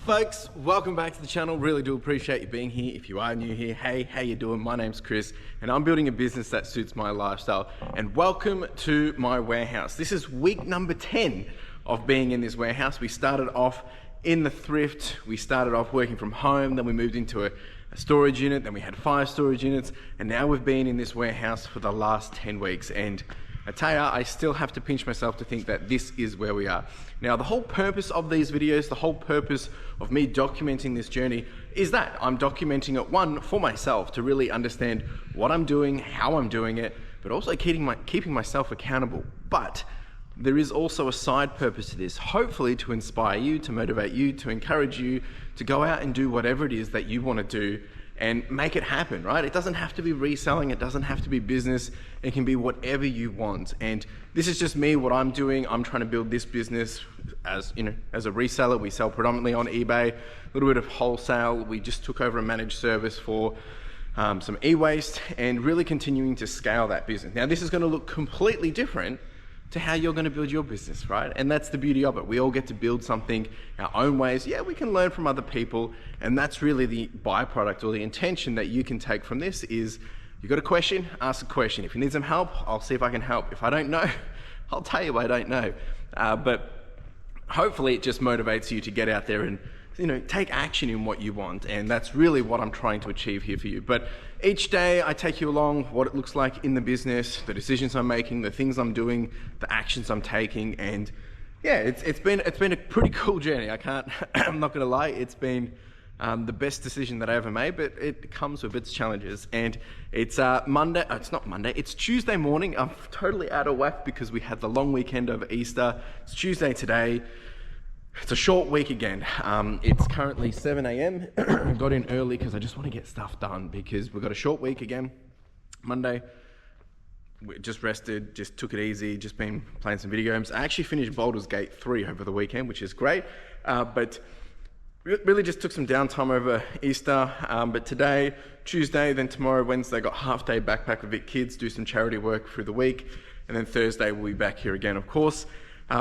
Folks, welcome back to the channel. Really do appreciate you being here. If you are new here, hey, how you doing? My name's Chris and I'm building a business that suits my lifestyle. And welcome to my warehouse. This is week number 10 of being in this warehouse. We started off in the thrift. We started off working from home, then we moved into a storage unit, then we had 5 storage units, and now we've been in this warehouse for the last 10 weeks. And I tell you, I still have to pinch myself to think that this is where we are. Now, the whole purpose of these videos, the whole purpose of me documenting this journey is that I'm documenting it, one, for myself to really understand what I'm doing, how I'm doing it, but also keeping myself accountable. But there is also a side purpose to this, hopefully to inspire you, to motivate you, to encourage you to go out and do whatever it is that you want to do and make it happen, right? It doesn't have to be reselling, it doesn't have to be business, it can be whatever you want. And this is just me, what I'm doing. I'm trying to build this business as, as a reseller. We sell predominantly on eBay, a little bit of wholesale. We just took over a managed service for some e-waste and really continuing to scale that business. Now, this is gonna look completely different to how you're going to build your business, right? And that's the beauty of it. We all get to build something our own ways. Yeah, we can learn from other people, and that's really the byproduct or the intention that you can take from this is you got a question, ask a question. If you need some help, I'll see if I can help. If I don't know, I'll tell you I don't know. But hopefully it just motivates you to get out there and take action in what you want, and that's really what I'm trying to achieve here for you. But each day I take you along what it looks like in the business, the decisions I'm making, the things I'm doing, the actions I'm taking, and yeah, it's been a pretty cool journey. I'm not gonna lie, it's been the best decision that I ever made, but it comes with its challenges. And it's Monday. It's not Monday. It's Tuesday morning. I'm totally out of whack because we had the long weekend over Easter. It's Tuesday today. It's a short week again. It's currently 7 a.m. I got in early because I just want to get stuff done because we've got a short week again. Monday, we just rested, just took it easy, just been playing some video games. I actually finished Baldur's Gate 3 over the weekend, which is great, but really just took some downtime over Easter. But today, Tuesday, then tomorrow, Wednesday, got half day backpack with Vic Kids, do some charity work through the week, and then Thursday we'll be back here again, of course.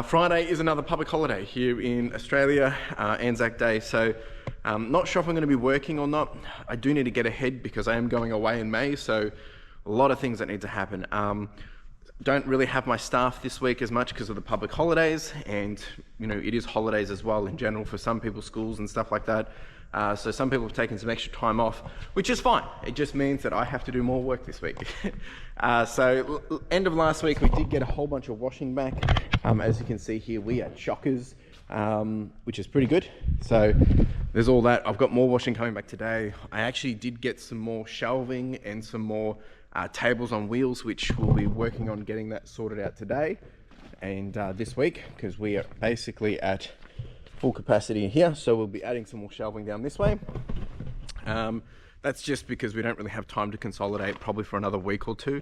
Friday is another public holiday here in Australia, Anzac Day, so not sure if I'm going to be working or not. I do need to get ahead because I am going away in May, so a lot of things that need to happen. Don't really have my staff this week as much because of the public holidays, and it is holidays as well in general for some people, schools and stuff like that. So some people have taken some extra time off, which is fine. It just means that I have to do more work this week. So end of last week, we did get a whole bunch of washing back. As you can see here, we are chockers, which is pretty good. So there's all that. I've got more washing coming back today. I actually did get some more shelving and some more tables on wheels, which we'll be working on getting that sorted out today and this week, because we are basically at full capacity here, so we'll be adding some more shelving down this way. That's just because we don't really have time to consolidate probably for another week or two.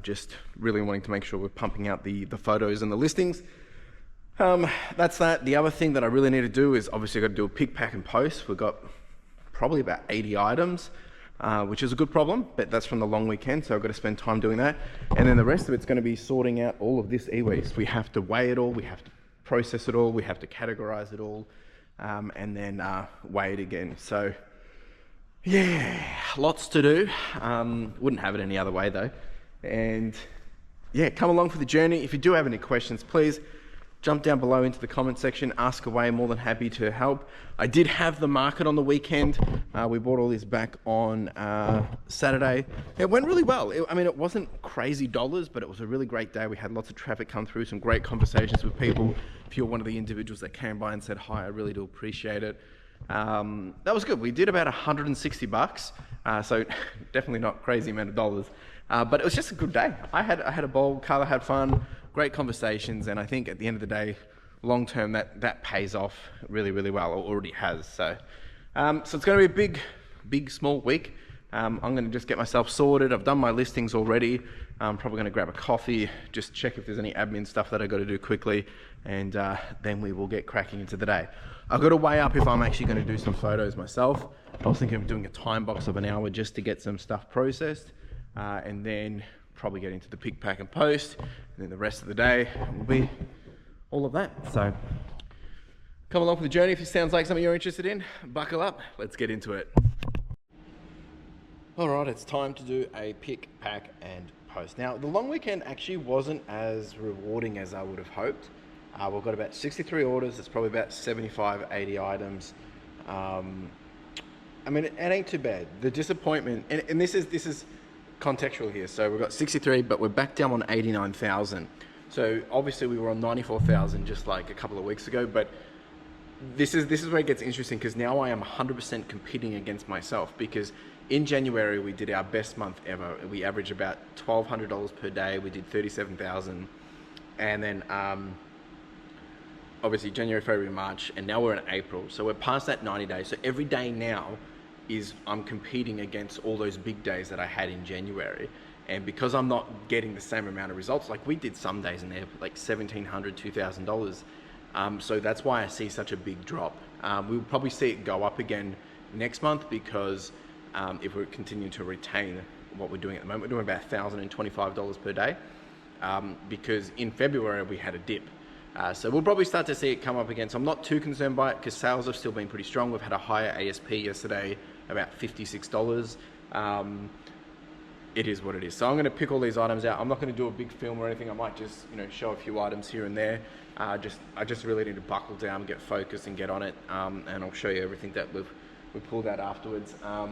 Just really wanting to make sure we're pumping out the photos and the listings. That's that. The other thing that I really need to do is obviously I've got to do a pick, pack and post. We've got probably about 80 items, which is a good problem, but that's from the long weekend, so I've got to spend time doing that. And then the rest of it's going to be sorting out all of this e-waste. We have to weigh it all, we have to process it all, we have to categorize it all, and then weigh it again. So yeah, lots to do. Wouldn't have it any other way though. And yeah, come along for the journey. If you do have any questions, please jump down below into the comment section, ask away. More than happy to help. I did have the market on the weekend. We bought all this back on Saturday. It went really well. I mean, it wasn't crazy dollars, but it was a really great day. We had lots of traffic come through, some great conversations with people. If you're one of the individuals that came by and said hi, I really do appreciate it. That was good. We did about 160 bucks, so definitely not crazy amount of dollars, but it was just a good day. I had a ball, Carla had fun, great conversations, and I think at the end of the day, long term, that pays off really, really well, or already has. So it's going to be a big, small week. I'm going to just get myself sorted. I've done my listings already. I'm probably going to grab a coffee, just check if there's any admin stuff that I've got to do quickly, and then we will get cracking into the day. I've got to weigh up if I'm actually going to do some photos myself. I was thinking of doing a time box of an hour just to get some stuff processed, and then probably get into the pick, pack and post, and then the rest of the day will be all of that. So come along for the journey. If it sounds like something you're interested in, buckle up, let's get into it. All right, it's time to do a pick, pack, and post. Now, the long weekend actually wasn't as rewarding as I would have hoped. We've got about 63 orders. It's probably about 75, 80 items. I mean, it ain't too bad. The disappointment, and this is contextual here. So we've got 63, but we're back down on 89,000. So obviously we were on 94,000 just like a couple of weeks ago, but this is where it gets interesting, because now I am 100% competing against myself, because in January we did our best month ever. We averaged about $1,200 per day. We did 37,000, and then obviously January, February, March, and now we're in April. So we're past that 90 days. So every day now I'm competing against all those big days that I had in January. And because I'm not getting the same amount of results, like we did some days in there, like $1,700, $2,000. So that's why I see such a big drop. We'll probably see it go up again next month, because if we're continuing to retain what we're doing at the moment, we're doing about $1,025 per day, because in February we had a dip. So we'll probably start to see it come up again. So I'm not too concerned by it, because sales have still been pretty strong. We've had a higher ASP yesterday, about $56. It is what it is. So I'm going to pick all these items out. I'm not going to do a big film or anything. I might just, show a few items here and there. I just really need to buckle down, get focused, and get on it. And I'll show you everything that we pulled out afterwards. I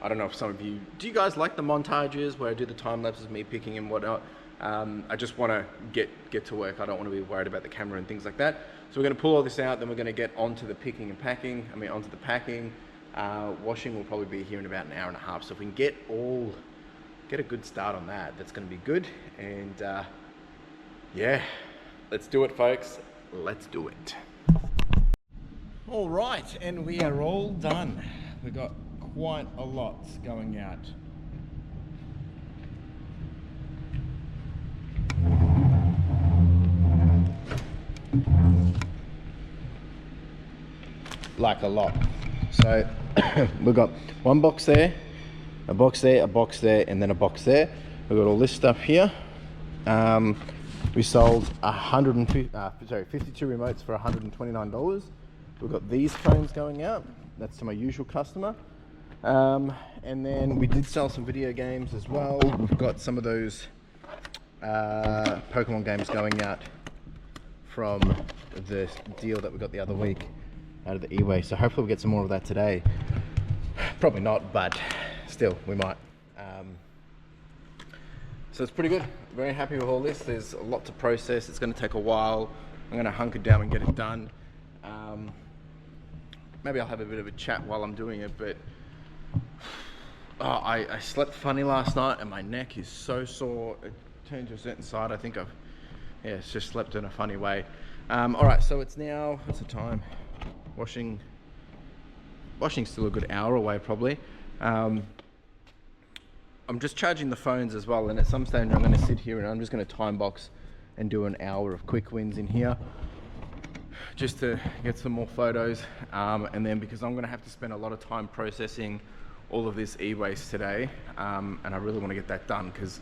don't know if some of you, do you guys like the montages where I do the time lapses of me picking and whatnot? I just want to get to work. I don't want to be worried about the camera and things like that. So we're going to pull all this out, then we're going to get onto the picking and packing. Onto the packing. Washing will probably be here in about an hour and a half. So if we can get a good start on that, that's going to be good. And yeah, let's do it, folks. Let's do it. All right, and we are all done. We've got quite a lot going out. Like a lot. So we've got one box there, a box there, a box there, and then a box there. We've got all this stuff here. We sold 52 remotes for $129. We've got these phones going out. That's to my usual customer. And then we did sell some video games as well. We've got some of those Pokemon games going out from the deal that we got the other week out of the eBay. So hopefully we'll get some more of that today. Probably not, but still, we might. So it's pretty good. Very happy with all this. There's a lot to process. It's going to take a while. I'm going to hunker down and get it done. Maybe I'll have a bit of a chat while I'm doing it, but I slept funny last night and my neck is so sore. It turned to a certain side. I think it's just slept in a funny way. All right, so it's now, what's the time? Washing's still a good hour away probably. I'm just charging the phones as well, and at some stage I'm going to sit here and I'm just going to time box and do an hour of quick wins in here, just to get some more photos. And then because I'm going to have to spend a lot of time processing all of this e-waste today, and I really want to get that done because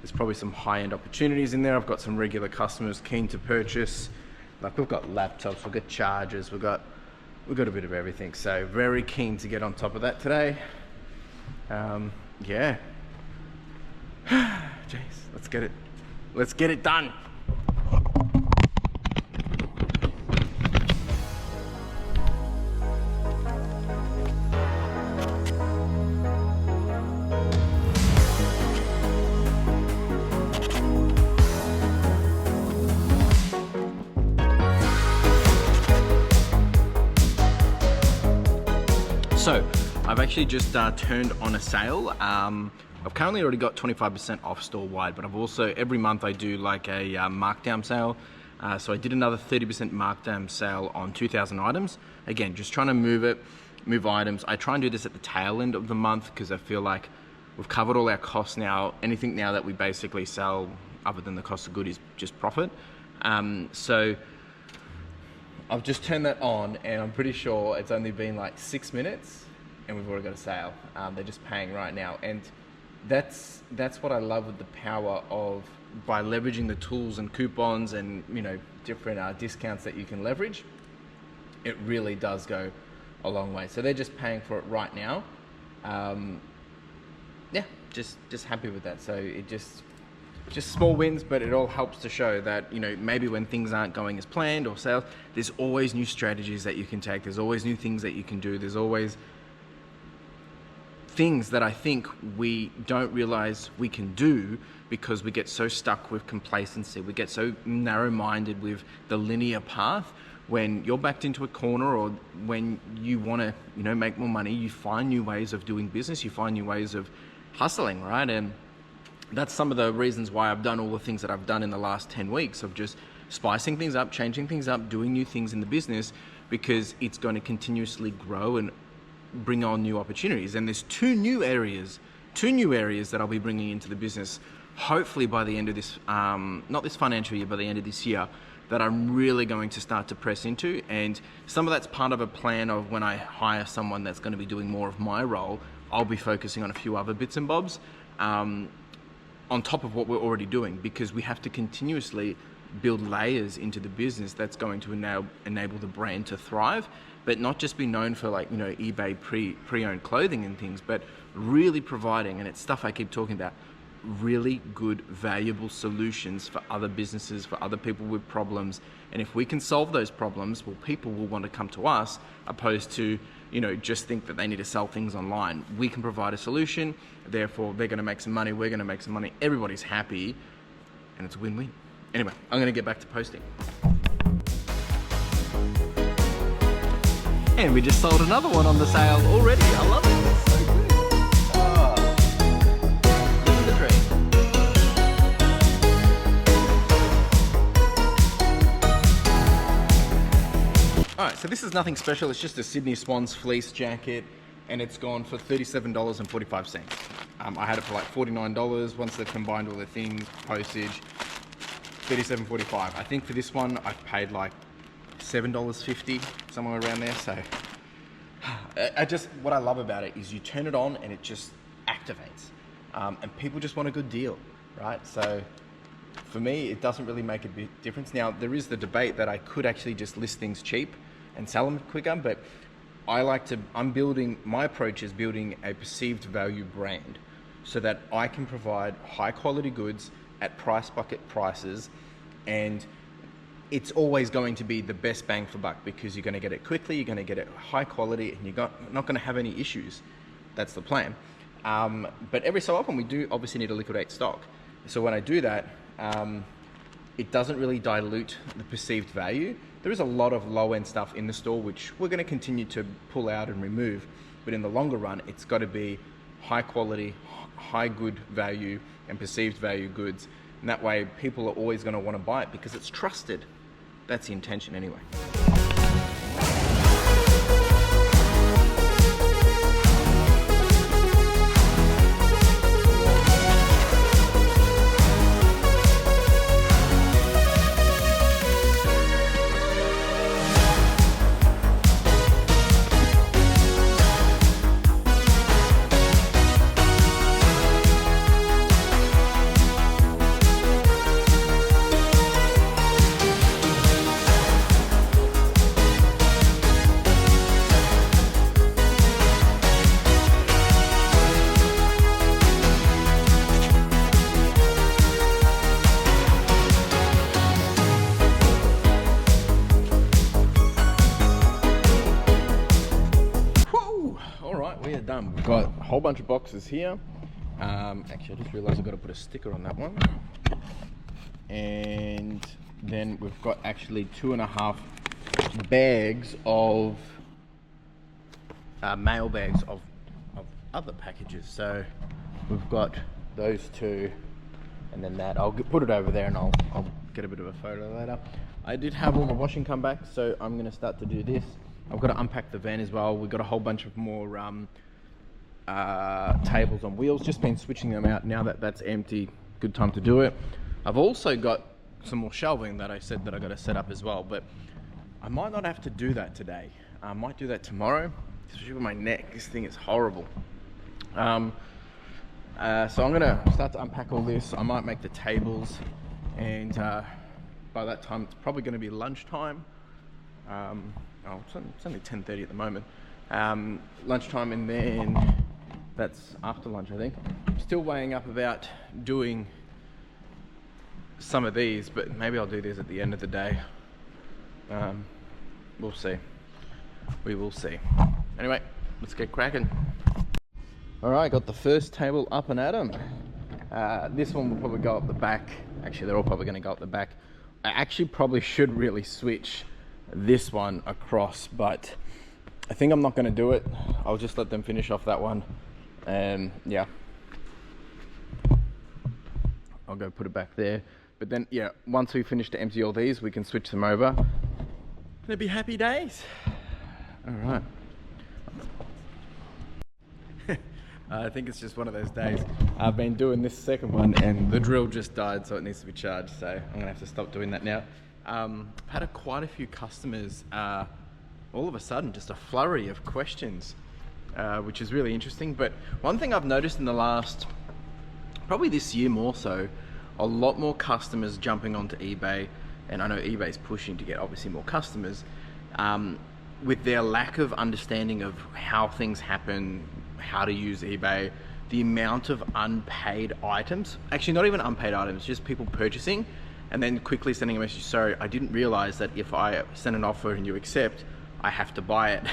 there's probably some high-end opportunities in there. I've got some regular customers keen to purchase. Like we've got laptops, we've got chargers, we've got a bit of everything. So very keen to get on top of that today. Yeah. Jeez, let's get it done. So I've actually just turned on a sale. I've currently already got 25% off store wide, but I've also, every month I do like a markdown sale. So I did another 30% markdown sale on 2,000 items. Again, just trying to move items. I try and do this at the tail end of the month because I feel like we've covered all our costs now. Anything now that we basically sell other than the cost of good is just profit. So I've just turned that on and I'm pretty sure it's only been like 6 minutes and we've already got a sale. They're just paying right now. And that's what I love with the power of by leveraging the tools and coupons and, you know, different discounts that you can leverage, it really does go a long way. So they're just paying for it right now. Yeah, just happy with that. So it just small wins, but it all helps to show that, you know, maybe when things aren't going as planned or sales, there's always new strategies that you can take. There's always new things that you can do. There's always things that I think we don't realize we can do because we get so stuck with complacency. We get so narrow-minded with the linear path. When you're backed into a corner, or when you want to, you know, make more money, you find new ways of doing business. You find new ways of hustling, right? And that's some of the reasons why I've done all the things that I've done in the last 10 weeks of just spicing things up, changing things up, doing new things in the business, because it's going to continuously grow and bring on new opportunities. And there's two new areas that I'll be bringing into the business, hopefully by the end of this, not this financial year, by the end of this year, that I'm really going to start to press into. And some of that's part of a plan of when I hire someone that's going to be doing more of my role, I'll be focusing on a few other bits and bobs on top of what we're already doing, because we have to continuously build layers into the business that's going to enable the brand to thrive, but not just be known for, like, you know, eBay pre-owned clothing and things, but really providing, and it's stuff I keep talking about, really good, valuable solutions for other businesses, for other people with problems. And if we can solve those problems, well, people will want to come to us, opposed to, you know, just think that they need to sell things online. We can provide a solution, therefore they're going to make some money, we're going to make some money, everybody's happy, and it's a win-win. Anyway, I'm going to get back to posting. And we just sold another one on the sale already. I love it. It's so good. Living the dream. All right, so this is nothing special. It's just a Sydney Swans fleece jacket, and it's gone for $37.45. I had it for like $49 once they've combined all the things, postage, $37.45. I think for this one, I've paid like $7.50, somewhere around there. So what I love about it is you turn it on and it just activates, and people just want a good deal, right? So for me, it doesn't really make a big difference. Now, there is the debate that I could actually just list things cheap and sell them quicker, but my approach is building a perceived value brand so that I can provide high quality goods at price bucket prices, and it's always going to be the best bang for buck, because you're going to get it quickly, you're going to get it high quality, and you're not going to have any issues. That's the plan. But every so often we do obviously need to liquidate stock. So when I do that, it doesn't really dilute the perceived value. There is a lot of low-end stuff in the store which we're going to continue to pull out and remove, but in the longer run, it's got to be high quality, high good value and perceived value goods, and that way people are always going to want to buy it because it's trusted. That's the intention anyway. Done. We've got a whole bunch of boxes here. Actually, I just realized I've got to put a sticker on that one. And then we've got actually 2.5 bags of mail bags of other packages. So we've got those two, and then that. I'll put it over there, and I'll get a bit of a photo later. I did have all my washing come back, so I'm going to start to do this. I've got to unpack the van as well. We've got a whole bunch of more tables on wheels, just been switching them out. Now that that's empty, good time to do it. I've also got some more shelving that I said that I got to set up as well, but I might not have to do that today. I might do that tomorrow, especially with my neck. This thing is horrible. So I'm gonna start to unpack all this. I might make the tables, and by that time it's probably going to be lunchtime. It's only 10:30 at the moment. Lunchtime, and then that's after lunch, I think. Still weighing up about doing some of these, but maybe I'll do these at the end of the day. We'll see. We will see. Anyway, let's get cracking. All right, got the first table up and at 'em. This one will probably go up the back. Actually, they're all probably going to go up the back. I actually probably should really switch this one across, but I think I'm not going to do it. I'll just let them finish off that one, and yeah, I'll go put it back there. But then, yeah, once we finish to empty all these, we can switch them over. It'll be happy days. All right. I think it's just one of those days. I've been doing this second one and the drill just died, so it needs to be charged. So I'm gonna have to stop doing that now. I've had quite a few customers, all of a sudden, just a flurry of questions, which is really interesting. But one thing I've noticed in the last, probably this year more so, a lot more customers jumping onto eBay, and I know eBay's pushing to get obviously more customers, with their lack of understanding of how things happen, how to use eBay, the amount of unpaid items, actually not even unpaid items, just people purchasing and then quickly sending a message, sorry, I didn't realize that if I send an offer and you accept, I have to buy it.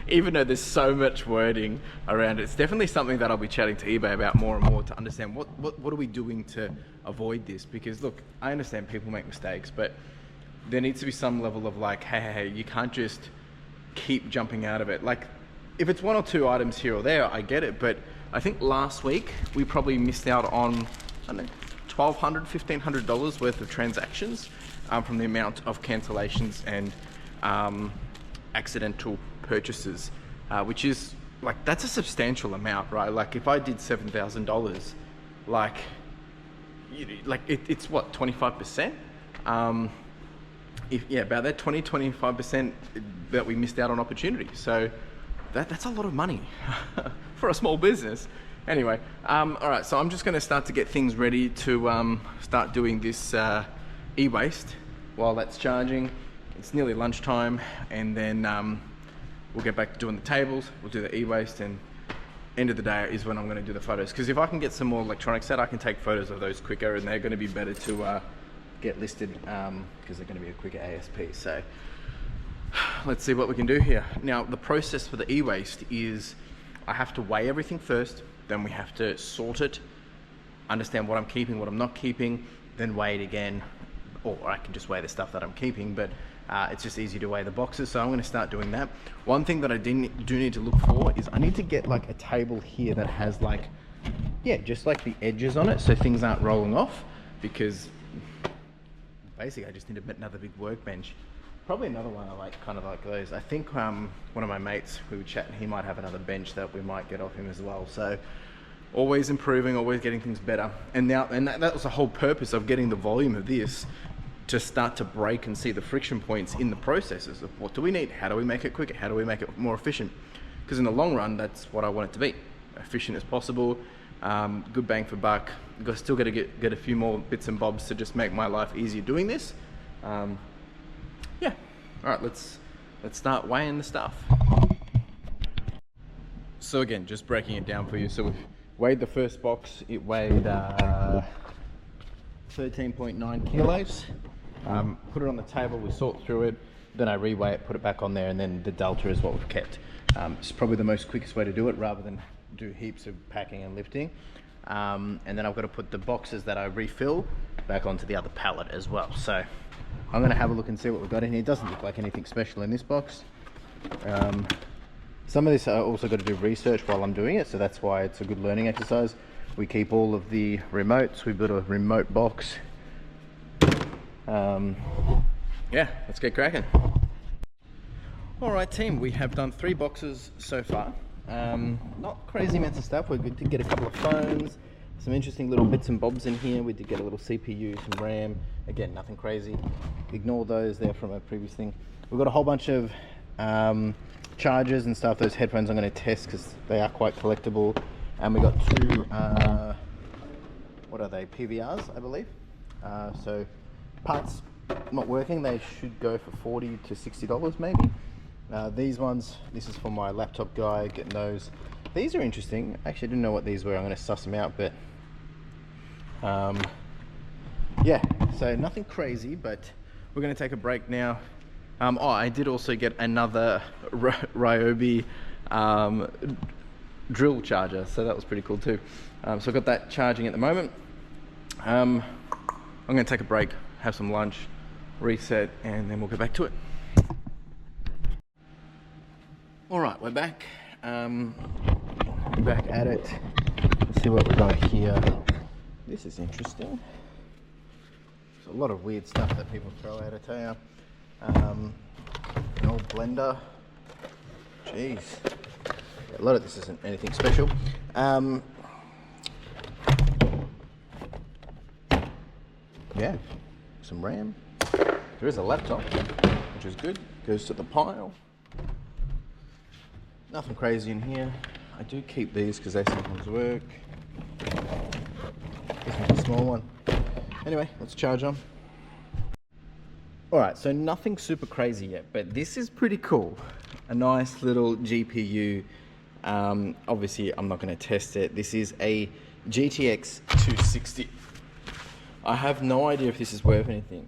Even though there's so much wording around it. It's definitely something that I'll be chatting to eBay about more and more to understand what are we doing to avoid this. Because look, I understand people make mistakes, but there needs to be some level of like, hey, you can't just keep jumping out of it. Like, if it's one or two items here or there, I get it, but I think last week we probably missed out on, I don't know, $1,200, $1,500 worth of transactions from the amount of cancellations and accidental purchases, which is like, that's a substantial amount, right? Like if I did $7,000, like it's what, 25%? About that 25% that we missed out on opportunity. So that's a lot of money for a small business. Anyway, all right, so I'm just gonna start to get things ready to start doing this e-waste while that's charging. It's nearly lunchtime, and then we'll get back to doing the tables, we'll do the e-waste, and end of the day is when I'm gonna do the photos. Because if I can get some more electronics out, I can take photos of those quicker, and they're gonna be better to get listed because they're gonna be a quicker ASP. So let's see what we can do here. Now, the process for the e-waste is I have to weigh everything first, then we have to sort it, understand what I'm keeping, what I'm not keeping, then weigh it again, or I can just weigh the stuff that I'm keeping, but it's just easy to weigh the boxes, so I'm gonna start doing that. One thing that I do need to look for is I need to get like a table here that has like, yeah, just like the edges on it so things aren't rolling off, because basically I just need another big workbench. Probably another one I like, kind of like those. I think one of my mates, we were chatting, he might have another bench that we might get off him as well. So always improving, always getting things better. And that was the whole purpose of getting the volume of this, to start to break and see the friction points in the processes of what do we need, how do we make it quicker, how do we make it more efficient? Because in the long run, that's what I want it to be, efficient as possible, good bang for buck. I've still got to get a few more bits and bobs to just make my life easier doing this. Yeah, all right, let's start weighing the stuff. So again, just breaking it down for you. So we've weighed the first box. It weighed 13.9 kilos. Put it on the table, we sort through it, then I reweigh it, put it back on there, and then the delta is what we've kept. It's probably the most quickest way to do it rather than do heaps of packing and lifting. And then I've got to put the boxes that I refill back onto the other pallet as well. So I'm going to have a look and see what we've got in here. It doesn't look like anything special in this box. Some of this I also got to do research while I'm doing it, so that's why it's a good learning exercise. We keep all of the remotes. We've got a remote box. Yeah, let's get cracking. All right, team, we have done 3 boxes so far. Not crazy amounts of stuff. We did get a couple of phones, some interesting little bits and bobs in here. We did get a little CPU, some RAM. Again, nothing crazy. Ignore those, they're from a previous thing. We've got a whole bunch of chargers and stuff. Those headphones I'm going to test because they are quite collectible. And we got two, what are they, PVRs, I believe. So parts not working, they should go for $40 to $60 maybe. These ones, this is for my laptop guy, getting those. These are interesting. Actually, I didn't know what these were. I'm going to suss them out, but yeah, so nothing crazy, but we're going to take a break now. Oh, I did also get another Ryobi drill charger, so that was pretty cool too. So I've got that charging at the moment. I'm going to take a break, have some lunch, reset, and then we'll get back to it. All right, we're back. Back at it. Let's see what we got here. This is interesting. There's a lot of weird stuff that people throw out, I tell you. An old blender. Jeez. A lot of this isn't anything special. Yeah, some RAM. There is a laptop, which is good. Goes to the pile. Nothing crazy in here. I do keep these because they sometimes work. This one's a small one. Anyway, let's charge on. Alright, so nothing super crazy yet, but this is pretty cool. A nice little GPU. Obviously, I'm not going to test it. This is a GTX 260. I have no idea if this is worth anything.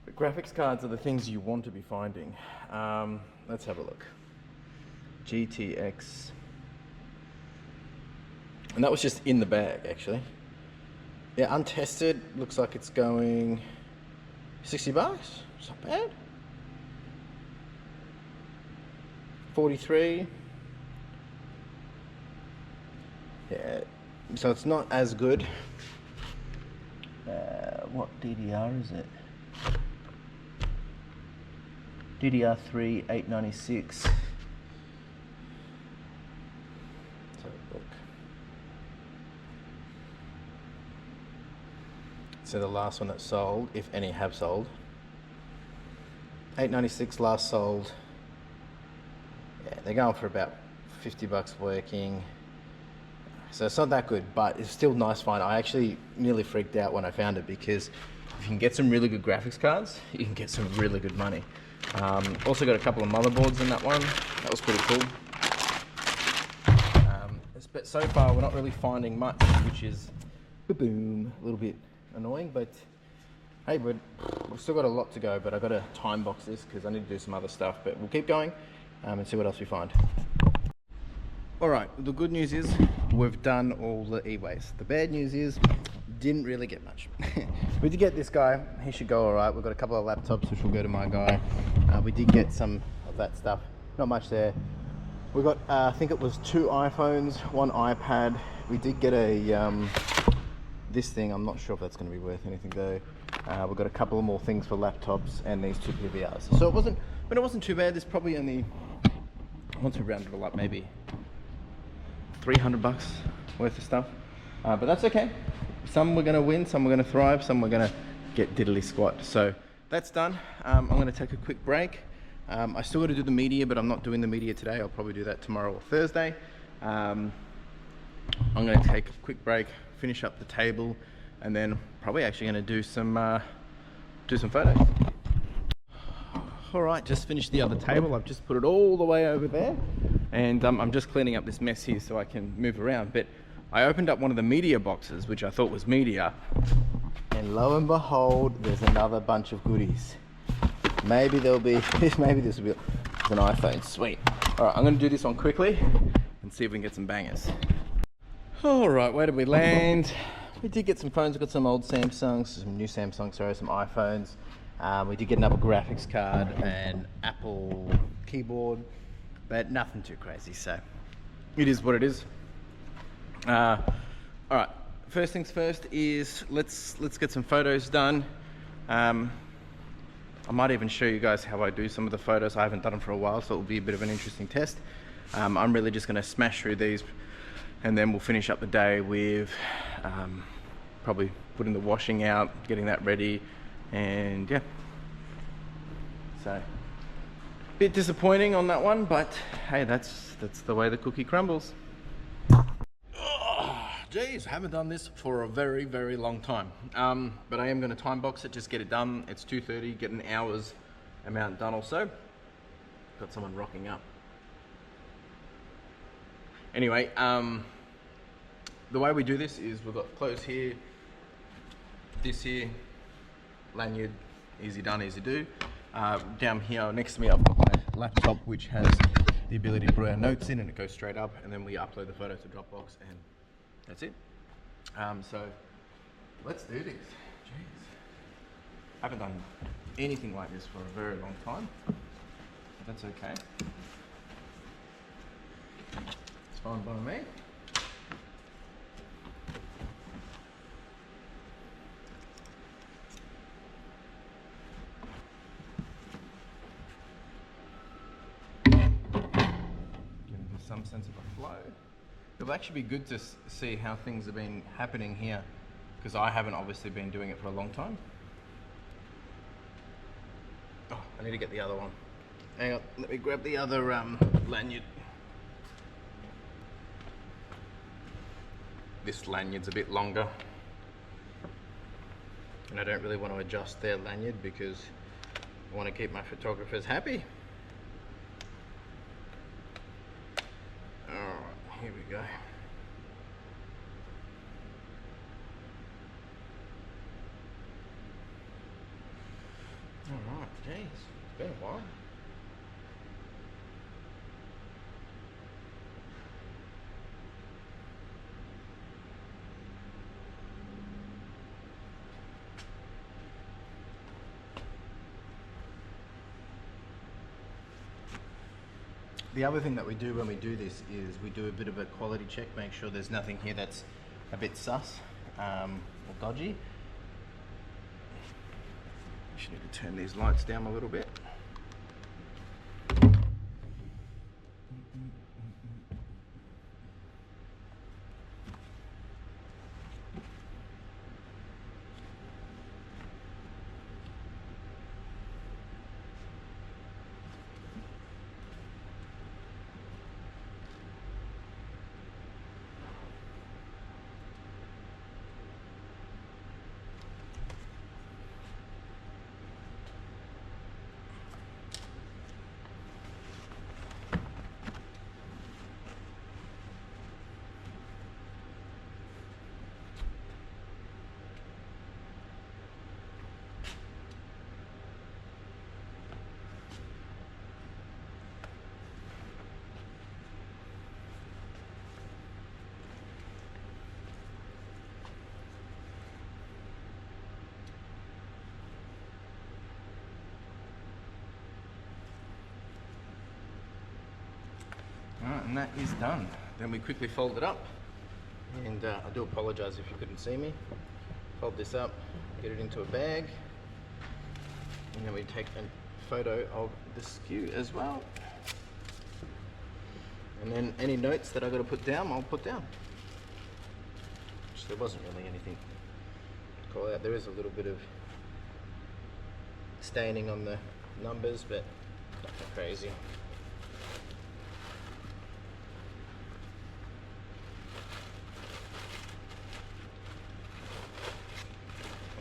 But graphics cards are the things you want to be finding. Let's have a look. GTX. And that was just in the bag, actually. Yeah, untested. Looks like it's going $60. It's not bad. 43. Yeah, so it's not as good. What DDR is it? DDR3 896. Let's have a look. So the last one that sold, if any have sold, 896 last sold. Yeah, they're going for about $50 working. So it's not that good, but it's still nice find. I actually nearly freaked out when I found it because if you can get some really good graphics cards, you can get some really good money. Also got a couple of motherboards in that one. That was pretty cool. But so far we're not really finding much, which is boom, a little bit annoying, but hey, we've still got a lot to go, but I've got to time box this because I need to do some other stuff, but we'll keep going and see what else we find. All right, the good news is we've done all the e-waste. The bad news is didn't really get much. We did get this guy, he should go all right. We've got a couple of laptops, which will go to my guy. We did get some of that stuff, not much there. We got, I think it was 2 iPhones, 1 iPad. We did get a, this thing, I'm not sure if that's gonna be worth anything though. We've got a couple of more things for laptops and these 2 PVRs. So it wasn't too bad. There's probably only, once we round it all up, maybe $300 worth of stuff, but that's okay. Some we're gonna win, some we're gonna thrive, some we're gonna get diddly squat. So that's done. I'm gonna take a quick break. I still got to do the media, but I'm not doing the media today. I'll probably do that tomorrow or Thursday. I'm gonna take a quick break, finish up the table, and then probably actually gonna do some photos. All right, just finished the other table. I've just put it all the way over there, and I'm just cleaning up this mess here so I can move around. But I opened up one of the media boxes, which I thought was media, and lo and behold, there's another bunch of goodies. Maybe there'll be, maybe this will be an iPhone. Sweet. All right, I'm gonna do this one quickly and see if we can get some bangers. All right, where did we land? We did get some phones. We got some old Samsungs, some new Samsungs, sorry, some iPhones. We did get another graphics card and Apple keyboard, but nothing too crazy, so it is what it is. All right, first things first is let's get some photos done. I might even show you guys how I do some of the photos. I haven't done them for a while, so it'll be a bit of an interesting test. I'm really just gonna smash through these, and then we'll finish up the day with probably putting the washing out, getting that ready, and yeah. So, a bit disappointing on that one, but hey, that's the way the cookie crumbles. Geez, I haven't done this for a very, very long time. But I am going to time box it, just get it done. It's 2:30, get an hour's amount done or so. Got someone rocking up. Anyway, the way we do this is we've got clothes here, this here, lanyard, easy done, easy do. Down here next to me I've got my laptop, which has the ability to put our notes in and it goes straight up, and then we upload the photo to Dropbox and that's it. So let's do this. Jeez. I haven't done anything like this for a very long time. But that's okay. It's fine by me. Some sense of a flow. It'll actually be good to see how things have been happening here, because I haven't obviously been doing it for a long time. Oh, I need to get the other one. Hang on, let me grab the other lanyard. This lanyard's a bit longer, and I don't really want to adjust their lanyard because I want to keep my photographers happy. Here we go. All right, geez, it's been a while. The other thing that we do when we do this is we do a bit of a quality check, make sure there's nothing here that's a bit sus or dodgy. Just need to turn these lights down a little bit. Alright, and that is done. Then we quickly fold it up, and I do apologise if you couldn't see me. Fold this up, get it into a bag, and then we take a photo of the SKU as well. And then any notes that I've got to put down, I'll put down. Which there wasn't really anything to call out. There is a little bit of staining on the numbers, but nothing crazy.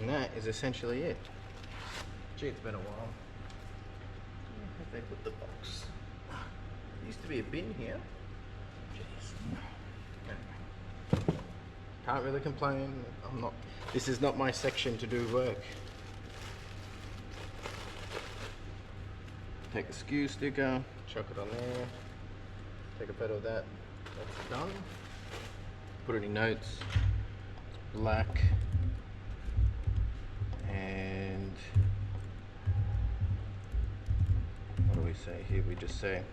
And that is essentially it. Gee, it's been a while. Where have they put the box? There used to be a bin here. Jeez. Anyway. Can't really complain. This is not my section to do work. Take the SKU sticker, chuck it on there. Take a photo of that. That's done. Put any notes. It's black. And what do we say here? We just say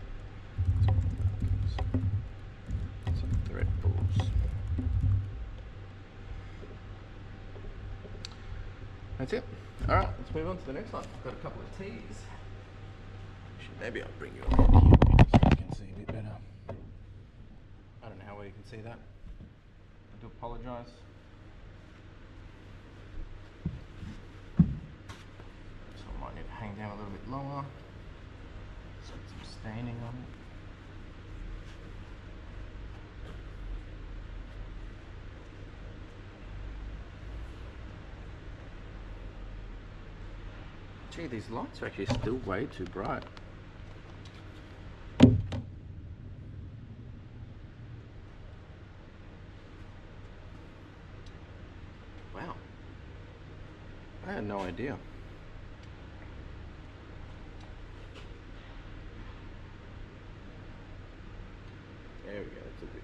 some thread pulls. That's it. All right, let's move on to the next one. I've got a couple of teas. Maybe I'll bring you over here so you can see a bit better. I don't know how well you can see that. I do apologise. Need to hang down a little bit longer. It's got some staining on it. Gee, these lights are actually still way too bright. Wow. I had no idea. There we go, it's a bit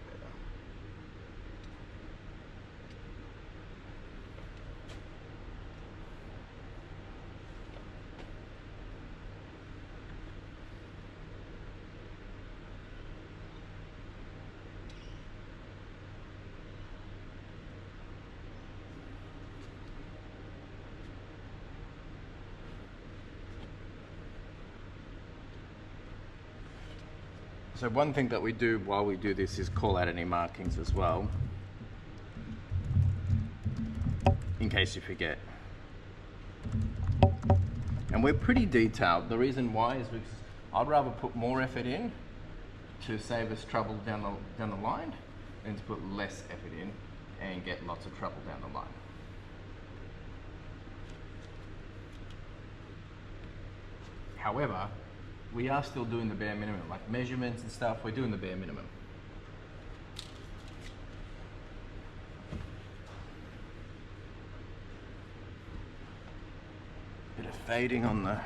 better. So one thing that we do while we do this is call out any markings as well, in case you forget. And we're pretty detailed. The reason why is because I'd rather put more effort in to save us trouble down the line than to put less effort in and get lots of trouble down the line. However, we are still doing the bare minimum, like measurements and stuff, we're doing the bare minimum. Bit of fading on the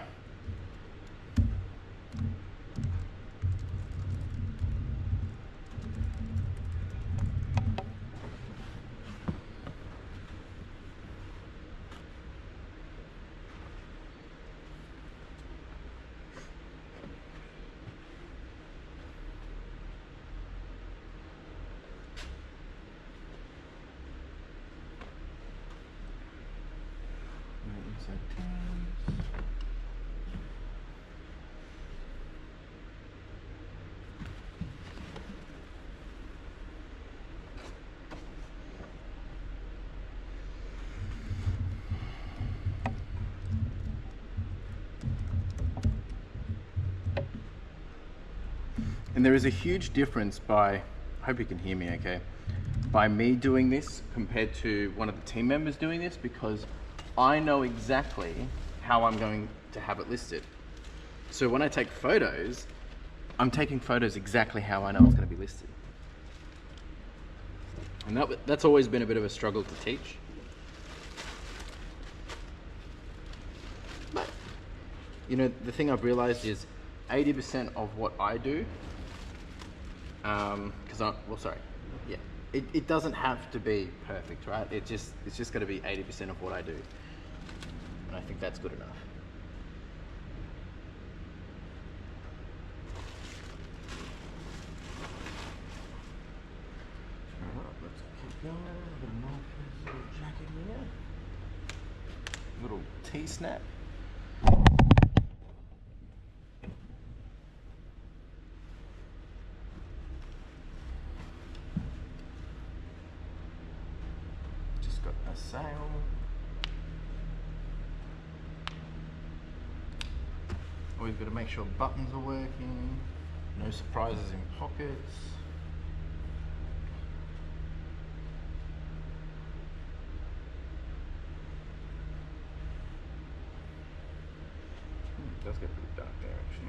And there is a huge difference by, I hope you can hear me okay, by me doing this compared to one of the team members doing this, because I know exactly how I'm going to have it listed. So when I take photos, I'm taking photos exactly how I know it's going to be listed. And that's always been a bit of a struggle to teach. But, you know, the thing I've realized is 80% of what I do, it doesn't have to be perfect, right? It's just going to be 80% of what I do, and I think that's good enough. All right, let's keep going. I've got a nice little jacket here, little T-snap. A sale. Always got to make sure buttons are working, no surprises in pockets. It does get a bit dark there actually.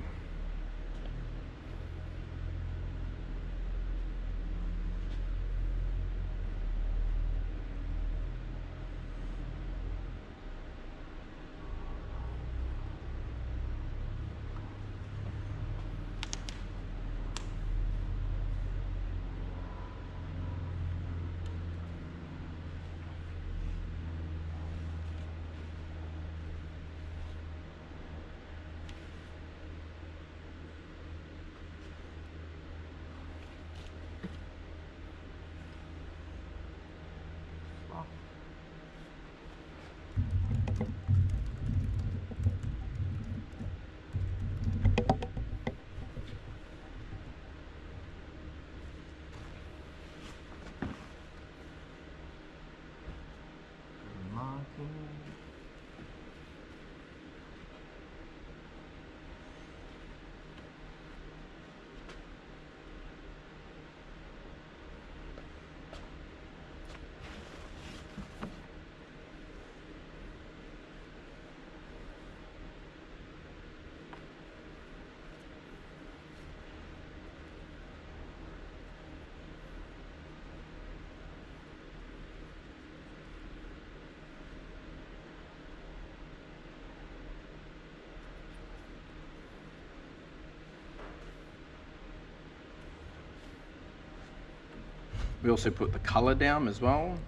We also put the color down as well.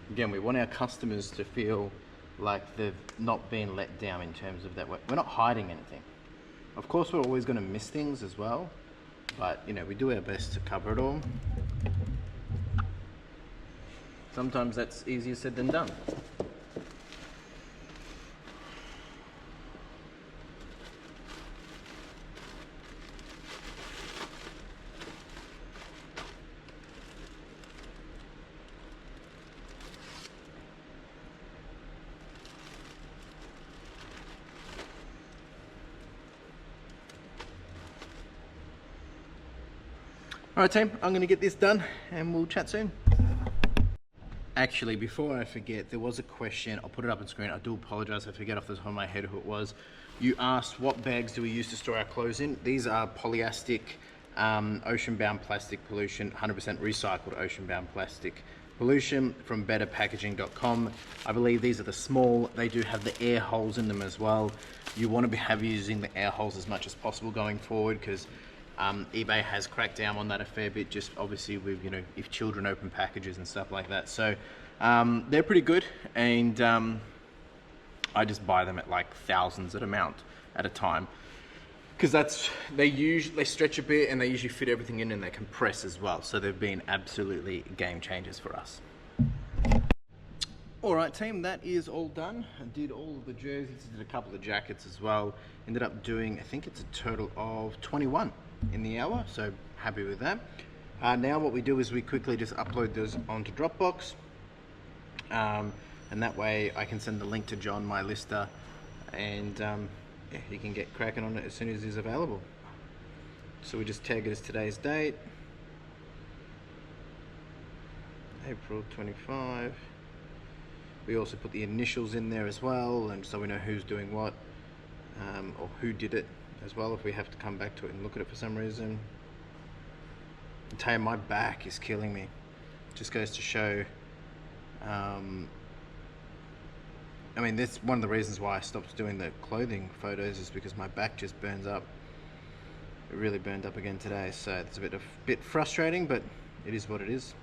Again, we want our customers to feel like they've not been let down in terms of that. We're not hiding anything. Of course, we're always going to miss things as well, but you know, we do our best to cover it all. Sometimes that's easier said than done. All right, team, I'm gonna get this done and we'll chat soon. Actually, before I forget, there was a question. I'll put it up on screen. I do apologize. I forget off the top of my head who it was. You asked what bags do we use to store our clothes in? These are polyastic, ocean-bound plastic pollution, 100% recycled ocean-bound plastic pollution from betterpackaging.com. I believe these are the small. They do have the air holes in them as well. You want to have using the air holes as much as possible going forward, because eBay has cracked down on that a fair bit, just obviously with, you know, if children open packages and stuff like that. So they're pretty good, and I just buy them at like thousands at a time, because they stretch a bit and they usually fit everything in, and they compress as well. So they've been absolutely game changers for us. All right, team, that is all done. I did all of the jerseys, did a couple of jackets as well. Ended up doing, I think it's a total of 21 in the hour, so happy with that. Now what we do is we quickly just upload those onto Dropbox, and that way I can send the link to John, my lister, and yeah, he can get cracking on it as soon as it's available. So we just tag it as today's date, April 25. We also put the initials in there as well, and so we know who's doing what, or who did it as well, if we have to come back to it and look at it for some reason. I tell you, my back is killing me. Just goes to show, I mean, that's one of the reasons why I stopped doing the clothing photos, is because my back just burns up. It really burned up again today, so it's a bit frustrating, but it is what it is.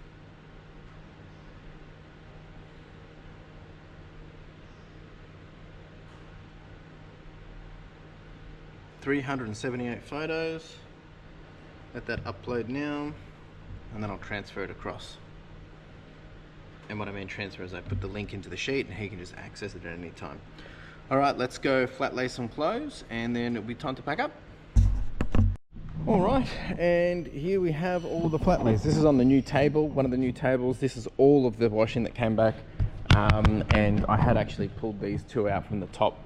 $378 photos. Let that upload now, and then I'll transfer it across. And what I mean transfer is I put the link into the sheet and he can just access it at any time. All right, let's go flat lay some clothes, and then it'll be time to pack up. All right, and here we have all the flat lays. This is on the new table, one of the new tables. This is all of the washing that came back, and I had actually pulled these two out from the top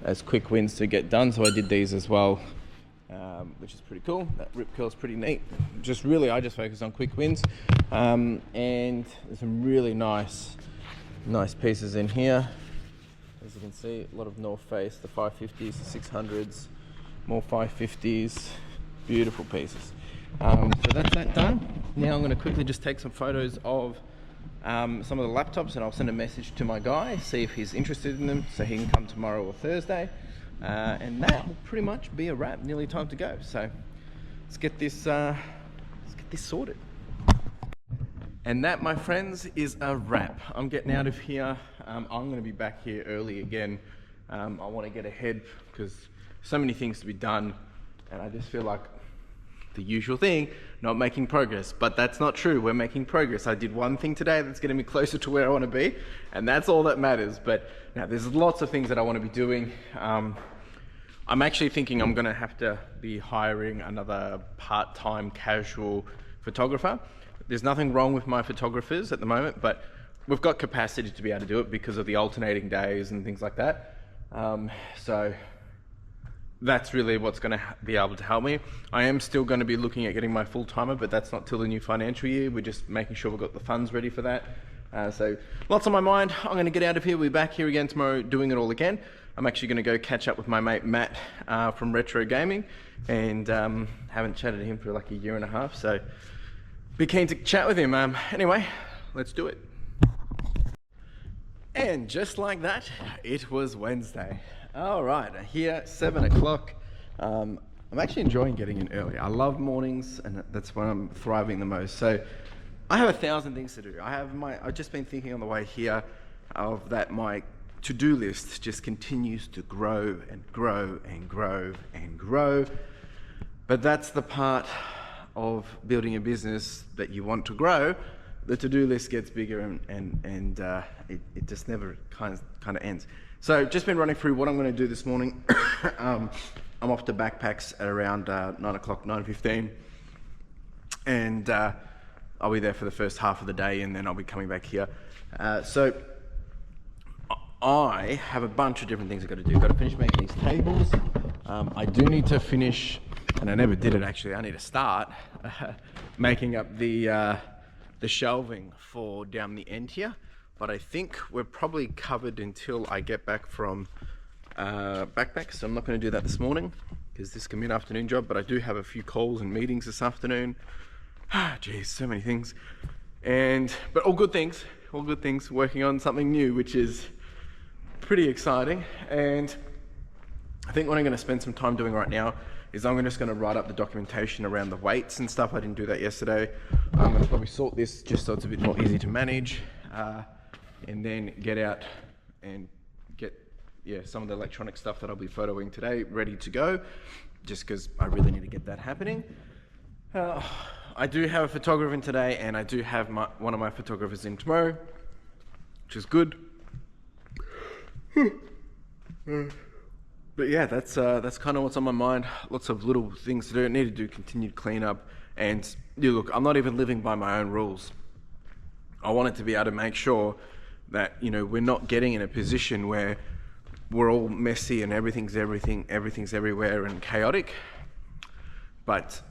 as quick wins to get done, so I did these as well, which is pretty cool. That rip curl is pretty neat. I just focus on quick wins, and there's some really nice pieces in here. As you can see, a lot of North Face, the 550s, the 600s, more 550s, beautiful pieces. So that's that done. Now I'm going to quickly just take some photos of some of the laptops, and I'll send a message to my guy, see if he's interested in them, so he can come tomorrow or Thursday, and that will pretty much be a wrap. Nearly time to go, so let's get this sorted. And that, my friends, is a wrap. I'm getting out of here. I'm going to be back here early again. I want to get ahead because so many things to be done, and I just feel like the usual thing, not making progress. But that's not true. We're making progress. I did one thing today that's getting me closer to where I want to be, and that's all that matters. But now there's lots of things that I want to be doing. I'm actually thinking I'm going to have to be hiring another part-time casual photographer. there's nothing wrong with my photographers at the moment, but we've got capacity to be able to do it because of the alternating days and things like that. So that's really what's going to be able to help me. I am still going to be looking at getting my full-timer, but that's not till the new financial year. We're just making sure we've got the funds ready for that. So lots on my mind. I'm going to get out of here. We'll be back here again tomorrow doing it all again. I'm actually going to go catch up with my mate Matt from Retro Gaming, and haven't chatted to him for like a year and a half, so be keen to chat with him. Anyway, let's do it. And just like that, it was Wednesday. All right, here, 7 o'clock. I'm actually enjoying getting in early. I love mornings, and that's when I'm thriving the most. So I have 1,000 things to do. I've just been thinking on the way here of that my to-do list just continues to grow and grow and grow and grow. But that's the part of building a business that you want to grow. The to-do list gets bigger and it just never kind of ends. So just been running through what I'm going to do this morning. I'm off to Backpacks at around 9 o'clock, 9:15, and I'll be there for the first half of the day, and then I'll be coming back here. So I have a bunch of different things I've got to do. I've got to finish making these tables. I do need to finish, and I never did it actually, I need to start making up the shelving for down the end here. But I think we're probably covered until I get back from Backpacks, so I'm not going to do that this morning because this can be an afternoon job, but I do have a few calls and meetings this afternoon. Geez, so many things. But all good things, working on something new, which is pretty exciting. And I think what I'm going to spend some time doing right now is I'm just going to write up the documentation around the weights and stuff. I didn't do that yesterday. I'm going to probably sort this just so it's a bit more easy to manage, and then get out and get some of the electronic stuff that I'll be photoing today ready to go, just because I really need to get that happening. I do have a photographer in today, and I do have one of my photographers in tomorrow, which is good. But yeah, that's kind of what's on my mind. Lots of little things to do. I need to do continued cleanup. And look, I'm not even living by my own rules. I wanted to be able to make sure that, we're not getting in a position where we're all messy and everything's everywhere and chaotic. But,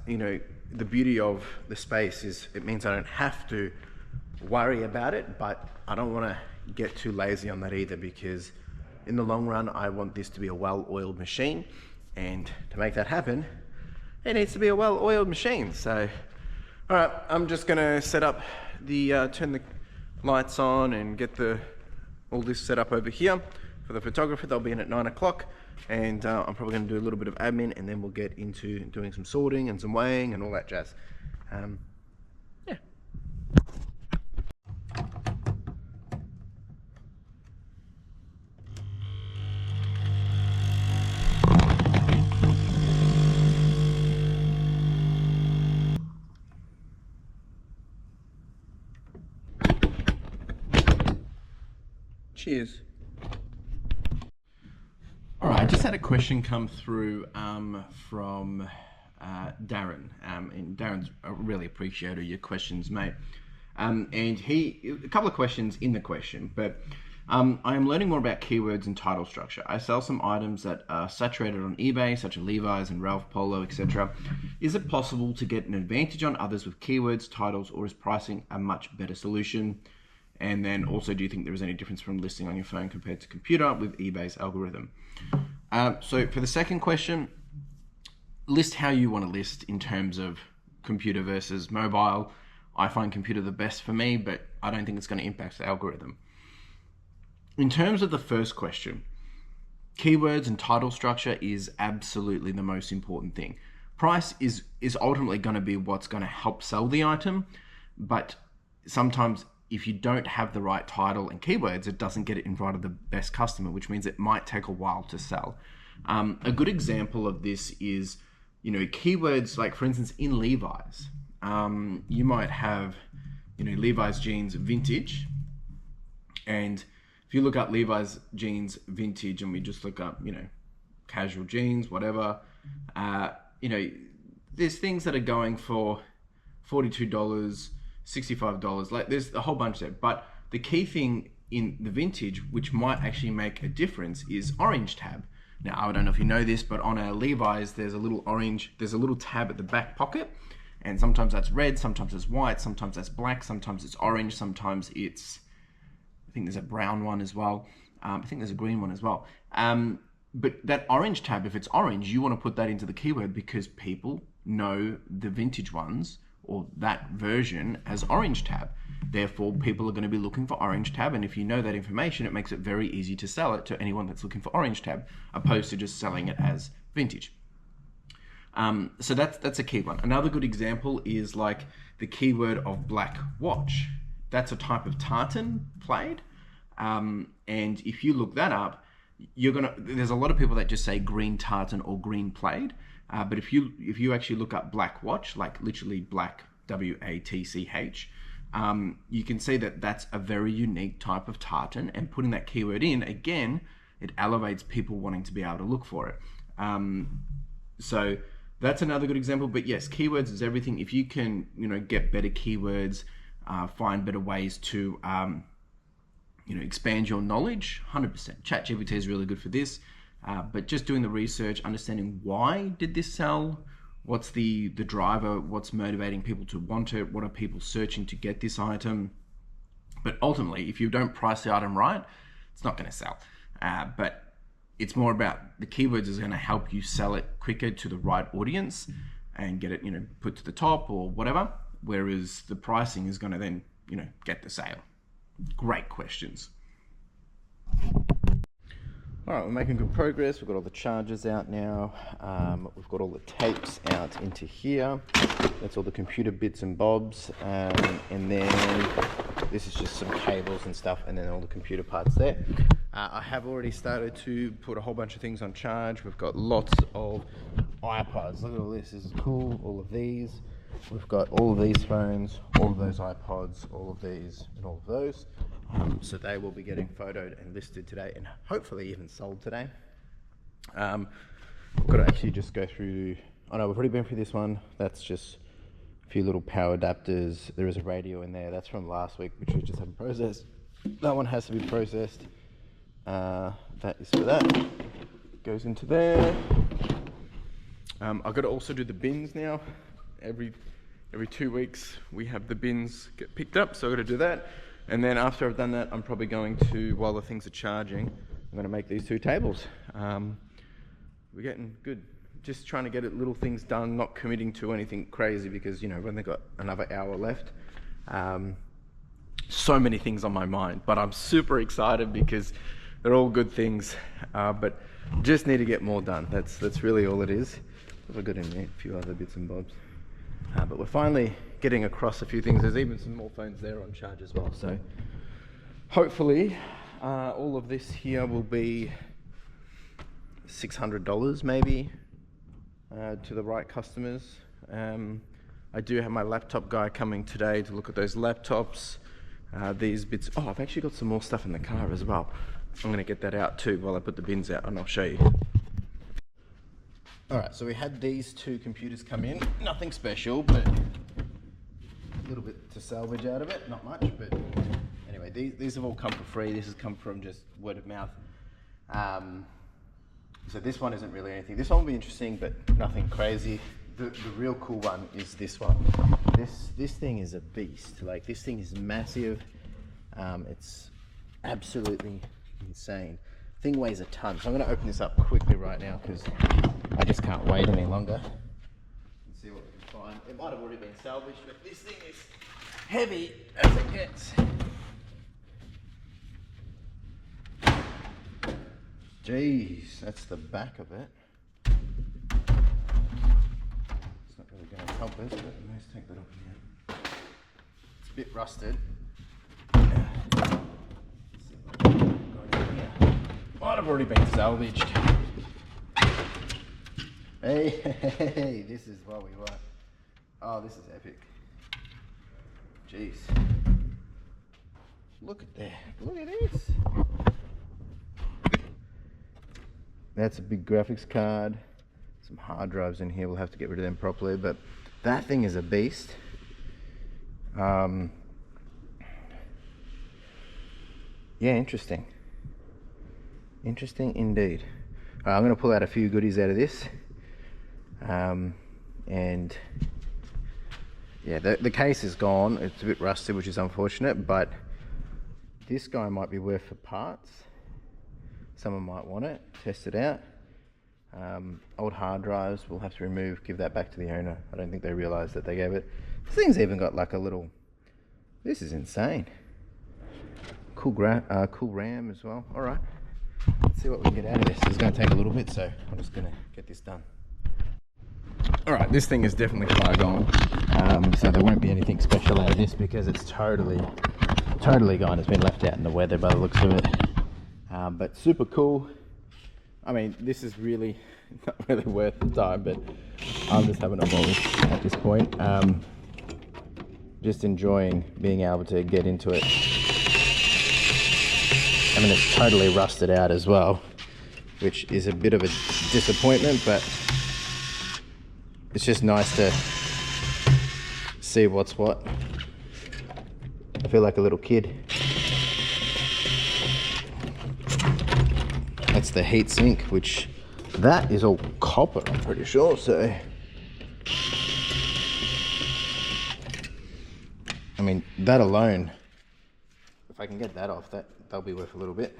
the beauty of the space is it means I don't have to worry about it, but I don't want to get too lazy on that either, because in the long run, I want this to be a well-oiled machine, and to make that happen, it needs to be a well-oiled machine. So, all right, I'm just gonna set up turn the lights on and get all this set up over here for the photographer. They'll be in at 9 o'clock, and I'm probably gonna do a little bit of admin, and then we'll get into doing some sorting and some weighing and all that jazz. Yeah. Cheers. All right, I just had a question come through from Darren, and Darren's a really appreciator of your questions, mate. And a couple of questions in the question, but I am learning more about keywords and title structure. I sell some items that are saturated on eBay, such as Levi's and Ralph Polo, etc. Is it possible to get an advantage on others with keywords, titles, or is pricing a much better solution? And then also, do you think there is any difference from listing on your phone compared to computer with eBay's algorithm? So for the second question, list how you want to list in terms of computer versus mobile. I find computer the best for me, but I don't think it's going to impact the algorithm. In terms of the first question, keywords and title structure is absolutely the most important thing. Price is ultimately going to be what's going to help sell the item, but sometimes if you don't have the right title and keywords, it doesn't get it in front of the best customer, which means it might take a while to sell. A good example of this is, keywords like, for instance, in Levi's, you might have, Levi's jeans vintage, and if you look up Levi's jeans vintage and we just look up, casual jeans, whatever, there's things that are going for $42, $65. Like there's a whole bunch there. But the key thing in the vintage, which might actually make a difference, is orange tab. Now, I don't know if you know this, but on a Levi's, there's a little tab at the back pocket. And sometimes that's red, sometimes it's white, sometimes that's black, sometimes it's orange, sometimes it's, I think there's a brown one as well. I think there's a green one as well. But that orange tab, if it's orange, you want to put that into the keyword because people know the vintage ones or that version as orange tab. Therefore, people are going to be looking for orange tab. And if you know that information, it makes it very easy to sell it to anyone that's looking for orange tab, opposed to just selling it as vintage. So that's a key one. Another good example is like the keyword of black watch. That's a type of tartan plaid. And if you look that up, there's a lot of people that just say green tartan or green plaid. But if you actually look up black watch, like literally black, W-A-T-C-H, you can see that that's a very unique type of tartan, and putting that keyword in, again, it elevates people wanting to be able to look for it. So that's another good example. But yes, keywords is everything. If you can, get better keywords, find better ways to, expand your knowledge, 100%. ChatGPT is really good for this. But just doing the research, understanding why did this sell, what's the driver, what's motivating people to want it, what are people searching to get this item. But ultimately, if you don't price the item right, it's not going to sell. But it's more about the keywords is going to help you sell it quicker to the right audience and get it, put to the top or whatever. Whereas the pricing is going to then, get the sale. Great questions. All right, we're making good progress. We've got all the chargers out now. We've got all the tapes out into here. That's all the computer bits and bobs. And then this is just some cables and stuff, and then all the computer parts there. I have already started to put a whole bunch of things on charge. We've got lots of iPods. Look at all this. This is cool. All of these. We've got all of these phones, all of those iPods, all of these, and all of those. So they will be getting photoed and listed today, and hopefully even sold today. We've got to actually just go through. Oh no, we've already been through this one. That's just a few little power adapters. There is a radio in there. That's from last week, which we just haven't processed. That one has to be processed. That is for that. Goes into there. I've got to also do the bins now. Every 2 weeks we have the bins get picked up, so I've got to do that. And then after I've done that, I'm probably going to, while the things are charging, I'm going to make these 2 tables. We're getting good. Just trying to get little things done, not committing to anything crazy because, we've only got another hour left. So many things on my mind, but I'm super excited because they're all good things, but just need to get more done. That's really all it is. I've got in there a few other bits and bobs. But we're finally getting across a few things. There's even some more phones there on charge as well. So hopefully all of this here will be $600 maybe to the right customers. I do have my laptop guy coming today to look at those laptops. These bits. Oh, I've actually got some more stuff in the car as well. I'm going to get that out too while I put the bins out, and I'll show you. Alright, so we had these 2 computers come in. Nothing special, but a little bit to salvage out of it. Not much, but anyway, these have all come for free. This has come from just word of mouth. So this one isn't really anything. This one will be interesting, but nothing crazy. The real cool one is this one. This thing is a beast. Like, this thing is massive. It's absolutely insane. Thing weighs a ton. So I'm going to open this up quickly right now because I just can't wait any longer. And see what we can find. It might have already been salvaged, but this thing is heavy as it gets. Jeez, that's the back of it. It's not really going to help us, but let's take that off here. It's a bit rusted. Might have already been salvaged. Hey, this is what we want. Oh, this is epic. Jeez. Look at that. Look at this. That's a big graphics card. Some hard drives in here. We'll have to get rid of them properly, but that thing is a beast. Yeah, interesting. Interesting indeed. All right, I'm going to pull out a few goodies out of this. And yeah, the case is gone. It's a bit rusty, which is unfortunate, but this guy might be worth for parts. Someone might want it, test it out. Old hard drives we'll have to remove, give that back to the owner. I don't think they realized that they gave it. This thing's even got like a little, this is insane. Cool RAM as well. All right, let's see what we can get out of this. It's going to take a little bit, so I'm just going to get this done. All right, this thing is definitely far gone. So there won't be anything special out of this because it's totally gone. It's been left out in the weather by the looks of it. But super cool. I mean, this is really not really worth the time, but I'm just having a ball at this point. Just enjoying being able to get into it. I mean, it's totally rusted out as well, which is a bit of a disappointment, but it's just nice to see what's what. I feel like a little kid. That's the heat sink, which that is all copper, I'm pretty sure, so. I mean, that alone, if I can get that off, that'll be worth a little bit.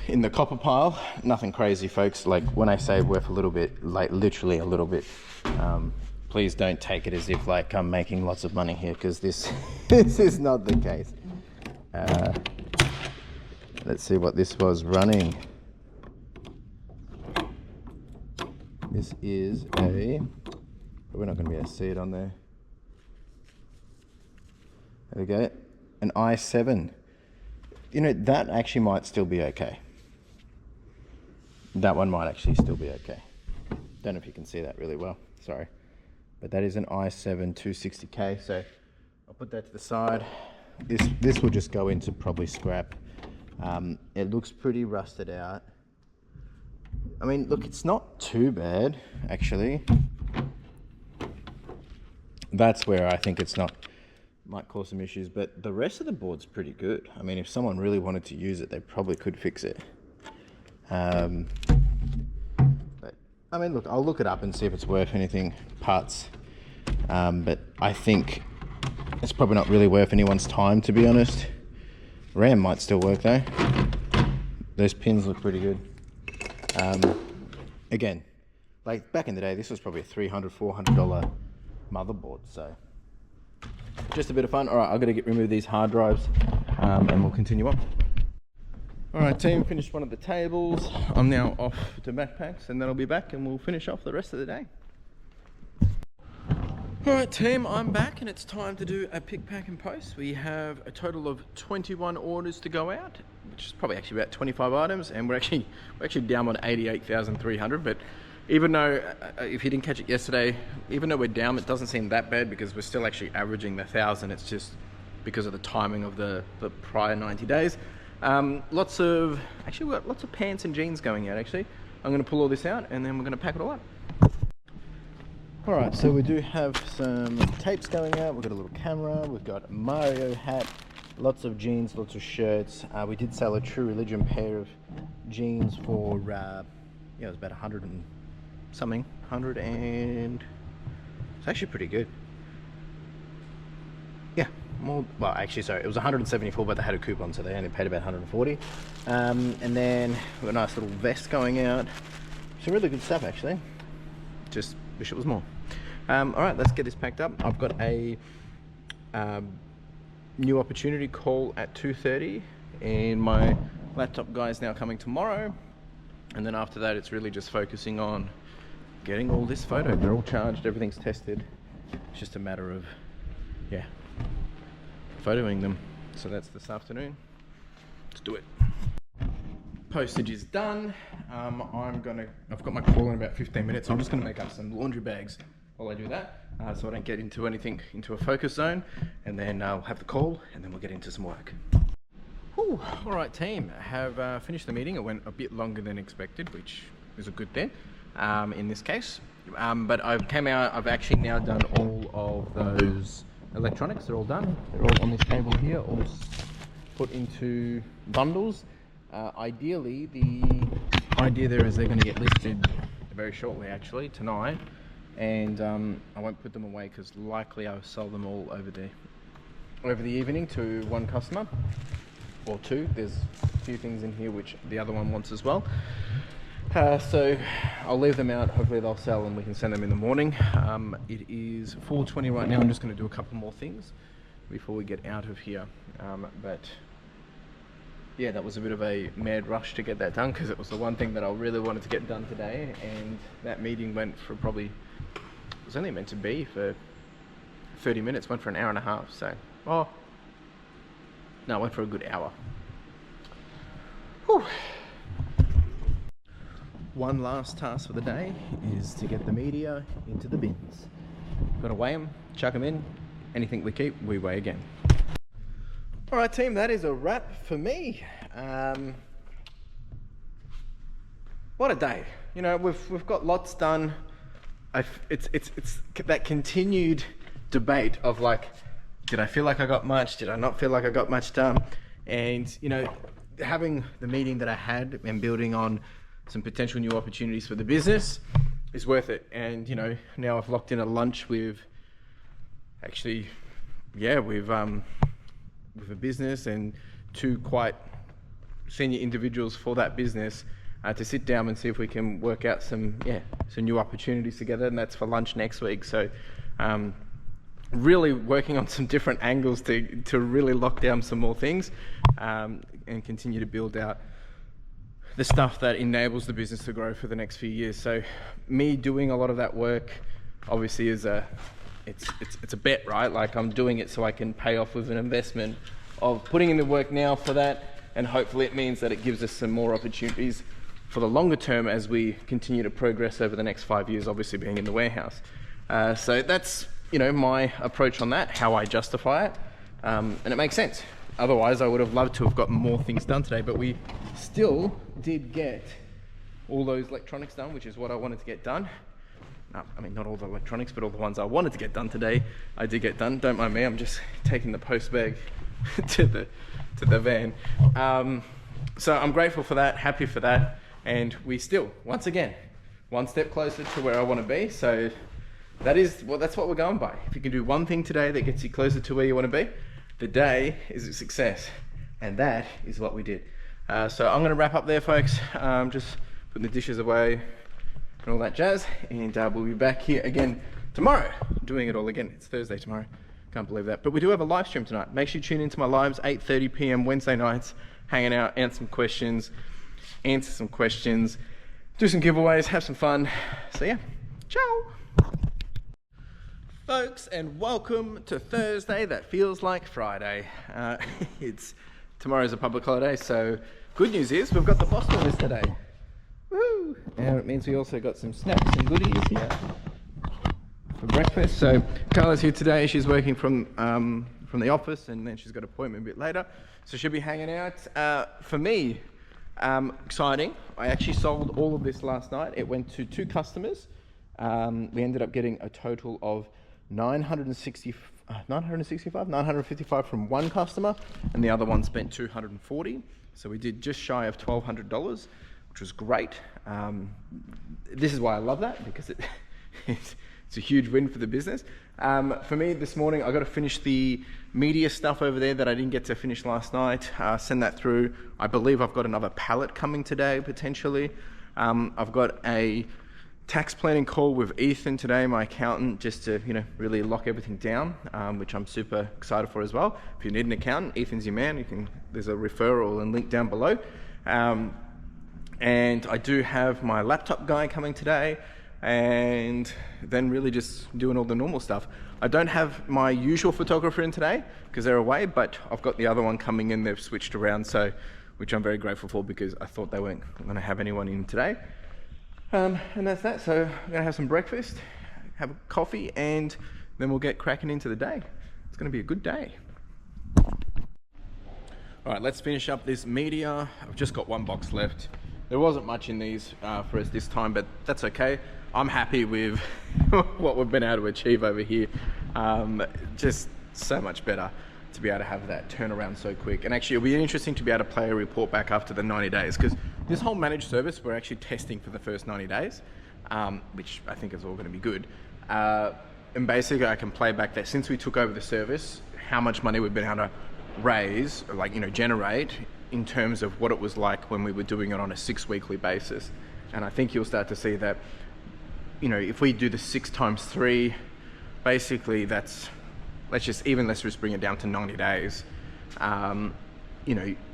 In the copper pile, nothing crazy, folks. Like when I say worth a little bit, like literally a little bit. Please don't take it as if like I'm making lots of money here, because this is not the case. Let's see what this was running. This is a, we're not going to be able to see it on there. There we go, an i7. You know, that actually might still be okay. That one might actually still be okay. Don't know if you can see that really well, sorry. But that is an i7 260K, so I'll put that to the side. This will just go into probably scrap. It looks pretty rusted out. I mean, look, it's not too bad, actually. That's where I think it's not, might cause some issues, but the rest of the board's pretty good. I mean, if someone really wanted to use it, they probably could fix it. But I mean, look, I'll look it up and see if it's worth anything, parts. But I think it's probably not really worth anyone's time, to be honest. RAM might still work though. Those pins look pretty good. Again, like back in the day, this was probably a $300, $400 motherboard, so just a bit of fun. All right, I've got to remove these hard drives, and we'll continue on. All right, team, finished one of the tables. I'm now off to backpacks, and then I'll be back and we'll finish off the rest of the day. All right, team, I'm back and it's time to do a pick, pack and post. We have a total of 21 orders to go out, which is probably actually about 25 items, and we're actually down on 88,300. But even though, if you didn't catch it yesterday, even though we're down, it doesn't seem that bad because we're still actually averaging the 1,000. It's just because of the timing of the prior 90 days. Lots of pants and jeans going out. Actually, I'm going to pull all this out and then we're going to pack it all up. All right, so we do have some tapes going out. We've got a little camera, we've got a Mario hat, lots of jeans, lots of shirts. We did sell a True Religion pair of jeans for, yeah, it was about 100 and something, it's actually pretty good. Yeah, well, actually, sorry, it was 174, but they had a coupon, so they only paid about 140. And then we've got a nice little vest going out. Some really good stuff, actually. Just wish it was more. All right, let's get this packed up. I've got a new opportunity call at 2:30, and my laptop guy is now coming tomorrow. And then after that, it's really just focusing on getting all this photo. They're all charged, everything's tested. It's just a matter of, yeah, photoing them. So that's this afternoon. Let's do it. Postage is done. I've got my call in about 15 minutes. I'm just gonna make up some laundry bags while I do that, so I don't get into anything, into a focus zone, and then I'll have the call, and then we'll get into some work. Whew. All right, team, I have finished the meeting. It went a bit longer than expected, which is a good thing in this case. But I came out, I've actually now done all of those electronics. They're all done. They're all on this table here, all put into bundles. Ideally, the idea there is they're going to get listed very shortly, actually, tonight. And I won't put them away because likely I'll sell them all over the evening to one customer or two. There's a few things in here which the other one wants as well. So I'll leave them out. Hopefully they'll sell and we can send them in the morning. It is 4:20 right now. I'm just going to do a couple more things before we get out of here. But yeah, that was a bit of a mad rush to get that done because it was the one thing that I really wanted to get done today. And that meeting went for probably, it was only meant to be for 30 minutes, went for an hour and a half. So, oh, no, it went for a good hour. Whew. One last task for the day is to get the media into the bins. Got to weigh them, chuck them in. Anything we keep, we weigh again. All right, team, that is a wrap for me. What a day. You know, we've got lots done. It's that continued debate of like, did I feel like I got much? Did I not feel like I got much done? And, you know, having the meeting that I had and building on some potential new opportunities for the business is worth it. And, you know, now I've locked in a lunch with actually, yeah, with a business and two quite senior individuals for that business to sit down and see if we can work out some new opportunities together. And that's for lunch next week. So really working on some different angles to really lock down some more things and continue to build out the stuff that enables the business to grow for the next few years. So me doing a lot of that work obviously is it's a bet, right? Like I'm doing it so I can pay off with an investment of putting in the work now for that, and hopefully it means that it gives us some more opportunities for the longer term as we continue to progress over the next 5 years, obviously being in the warehouse. So that's, you know, my approach on that, how I justify it, and it makes sense. Otherwise, I would have loved to have gotten more things done today, but we still did get all those electronics done, which is what I wanted to get done. I mean, not all the electronics, but all the ones I wanted to get done today, I did get done. Don't mind me, I'm just taking the post bag to the van. So I'm grateful for that, happy for that, and we still, once again, one step closer to where I want to be. So that's what we're going by. If you can do one thing today that gets you closer to where you want to be, the day is a success, and that is what we did. So I'm going to wrap up there, folks. Just putting the dishes away and all that jazz, and we'll be back here again tomorrow, doing it all again. It's Thursday tomorrow, can't believe that. But we do have a live stream tonight. Make sure you tune into my lives, 8:30 p.m. Wednesday nights, hanging out, answer some questions, do some giveaways, have some fun. So yeah, ciao. Folks, and welcome to Thursday that feels like Friday. Tomorrow's a public holiday, so good news is we've got the boss with us today. Woo! And it means we also got some snacks and goodies here for breakfast. So Carla's here today. She's working from the office, and then she's got an appointment a bit later, so she'll be hanging out. For me, exciting. I actually sold all of this last night. It went to two customers. We ended up getting a total of 955 from one customer, and the other one spent 240. So we did just shy of $1,200, which was great. This is why I love that, because it's a huge win for the business. For me this morning, I got to finish the media stuff over there that I didn't get to finish last night. Send that through. I believe I've got another pallet coming today, potentially. I've got a tax planning call with Ethan today, my accountant, just to really lock everything down, which I'm super excited for as well. If you need an accountant, Ethan's your man. There's a referral and link down below. And I do have my laptop guy coming today, and then really just doing all the normal stuff. I don't have my usual photographer in today because they're away, but I've got the other one coming in. They've switched around, which I'm very grateful for, because I thought they weren't going to have anyone in today. And that's that. So I'm going to have some breakfast, have a coffee, and then we'll get cracking into the day. It's going to be a good day. All right, let's finish up this media. I've just got one box left. There wasn't much in these for us this time, but that's okay. I'm happy with what we've been able to achieve over here. Just so much better to be able to have that turnaround so quick. And actually, it'll be interesting to be able to play a report back after the 90 days, because this whole managed service, we're actually testing for the first 90 days, which I think is all going to be good. And basically, I can play back that since we took over the service, how much money we've been able to raise, or like, generate in terms of what it was like when we were doing it on a 6-weekly basis. And I think you'll start to see that, if we do the 6 times 3, basically that's, let's just bring it down to 90 days.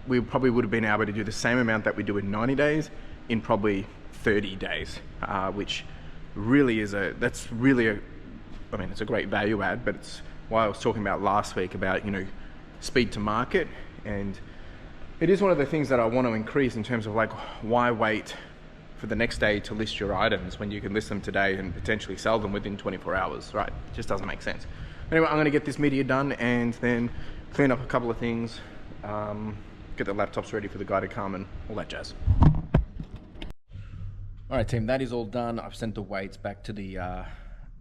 We probably would have been able to do the same amount that we do in 90 days in probably 30 days, which really is it's a great value add, but it's why I was talking about last week about, speed to market. And it is one of the things that I want to increase in terms of like, why wait for the next day to list your items when you can list them today and potentially sell them within 24 hours, right? It just doesn't make sense. Anyway, I'm going to get this media done and then clean up a couple of things, get the laptops ready for the guy to come and all that jazz. All right, team, that is all done. I've sent the weights back to the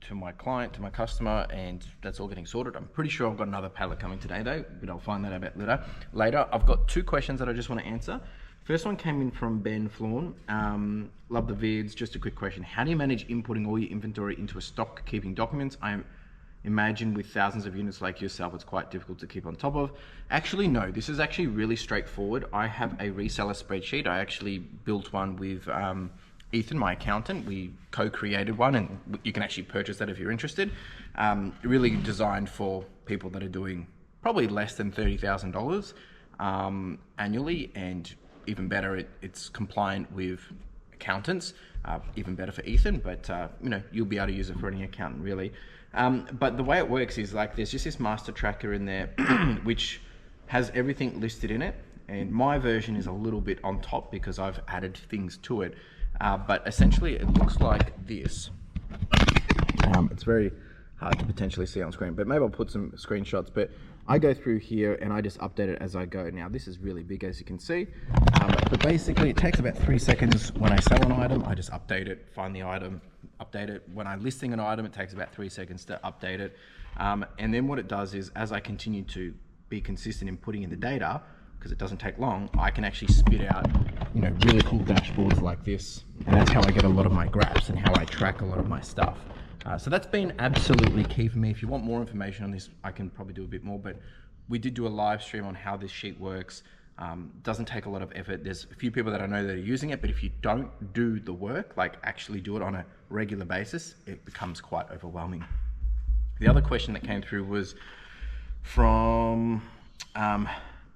to my client, to my customer, and that's all getting sorted. I'm pretty sure I've got another pallet coming today though, but I'll find that out later. I've got 2 questions that I just want to answer. First one came in from Ben Flawn. Love the vids. Just a quick question. How do you manage inputting all your inventory into a stock keeping documents? I imagine with thousands of units like yourself, it's quite difficult to keep on top of. Actually, no, this is actually really straightforward. I have a reseller spreadsheet. I actually built one with Ethan, my accountant. We co-created one, and you can actually purchase that if you're interested. Really designed for people that are doing probably less than $30,000 annually, and even better, it's compliant with accountants. Even better for Ethan, but you'll be able to use it for any accountant really. But the way it works is like, there's just this master tracker in there, which has everything listed in it. And my version is a little bit on top because I've added things to it. But essentially it looks like this. It's very hard to potentially see on screen, but maybe I'll put some screenshots. But I go through here and I just update it as I go. Now this is really big, as you can see, but basically it takes about 3 seconds. When I sell an item, I just update it, find the item, update it. When I'm listing an item, it takes about 3 seconds to update it. And then what it does is, as I continue to be consistent in putting in the data, because it doesn't take long, I can actually spit out, really cool dashboards like this. And that's how I get a lot of my graphs and how I track a lot of my stuff. So that's been absolutely key for me. If you want more information on this, I can probably do a bit more, but we did do a live stream on how this sheet works. Doesn't take a lot of effort. There's a few people that I know that are using it, but if you don't do the work, like actually do it on a regular basis, it becomes quite overwhelming. The other question that came through was from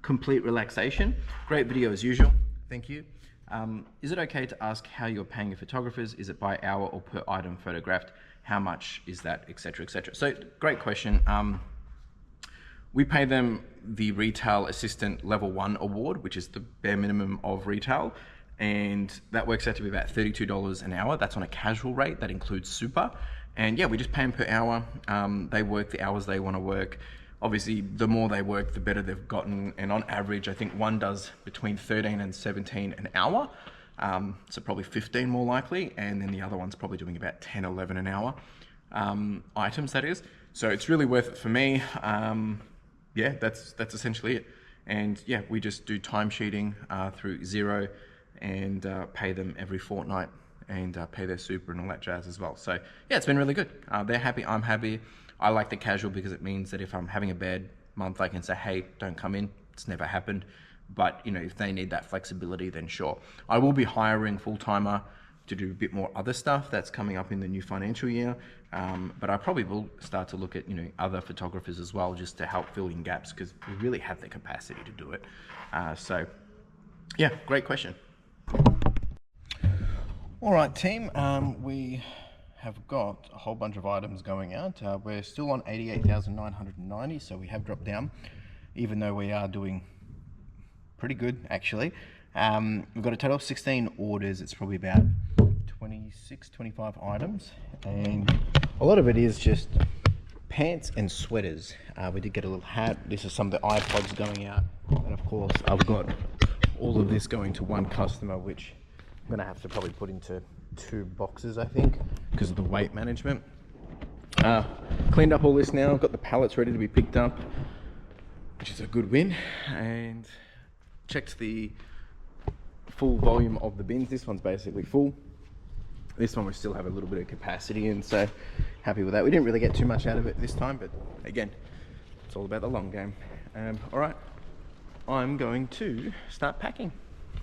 Complete Relaxation. Great video as usual. Thank you. Is it okay to ask how you're paying your photographers? Is it by hour or per item photographed? How much is that, etc., etc.? So great question. We pay them the Retail Assistant Level 1 award, which is the bare minimum of retail. And that works out to be about $32 an hour. That's on a casual rate. That includes super. And yeah, we just pay them per hour. They work the hours they want to work. Obviously, the more they work, the better they've gotten. And on average, I think one does between 13 and 17 an hour. So probably 15 more likely. And then the other one's probably doing about 10, 11 an hour. Items, that is. So it's really worth it for me. Yeah, that's essentially it. And yeah, we just do timesheeting through Xero and pay them every fortnight and pay their super and all that jazz as well. So yeah, it's been really good. They're happy, I'm happy. I like the casual because it means that if I'm having a bad month, I can say, hey, don't come in. It's never happened. But if they need that flexibility, then sure. I will be hiring full-timer to do a bit more other stuff that's coming up in the new financial year. But I probably will start to look at other photographers as well, just to help fill in gaps, because we really have the capacity to do it. So yeah, great question. All right, team, we have got a whole bunch of items going out. We're still on 88,990, so we have dropped down, even though we are doing pretty good actually. We've got a total of 16 orders. It's probably about 26, 25 items, and a lot of it is just pants and sweaters. We did get a little hat. This is some of the iPods going out, and of course I've got all of this going to one customer, which I'm gonna have to probably put into 2 boxes, I think, because of the weight management. Cleaned up all this now. Got the pallets ready to be picked up, which is a good win. And checked the full volume of the bins. This one's basically full. This one we still have a little bit of capacity in, so happy with that. We didn't really get too much out of it this time, but again, it's all about the long game. All right, I'm going to start packing.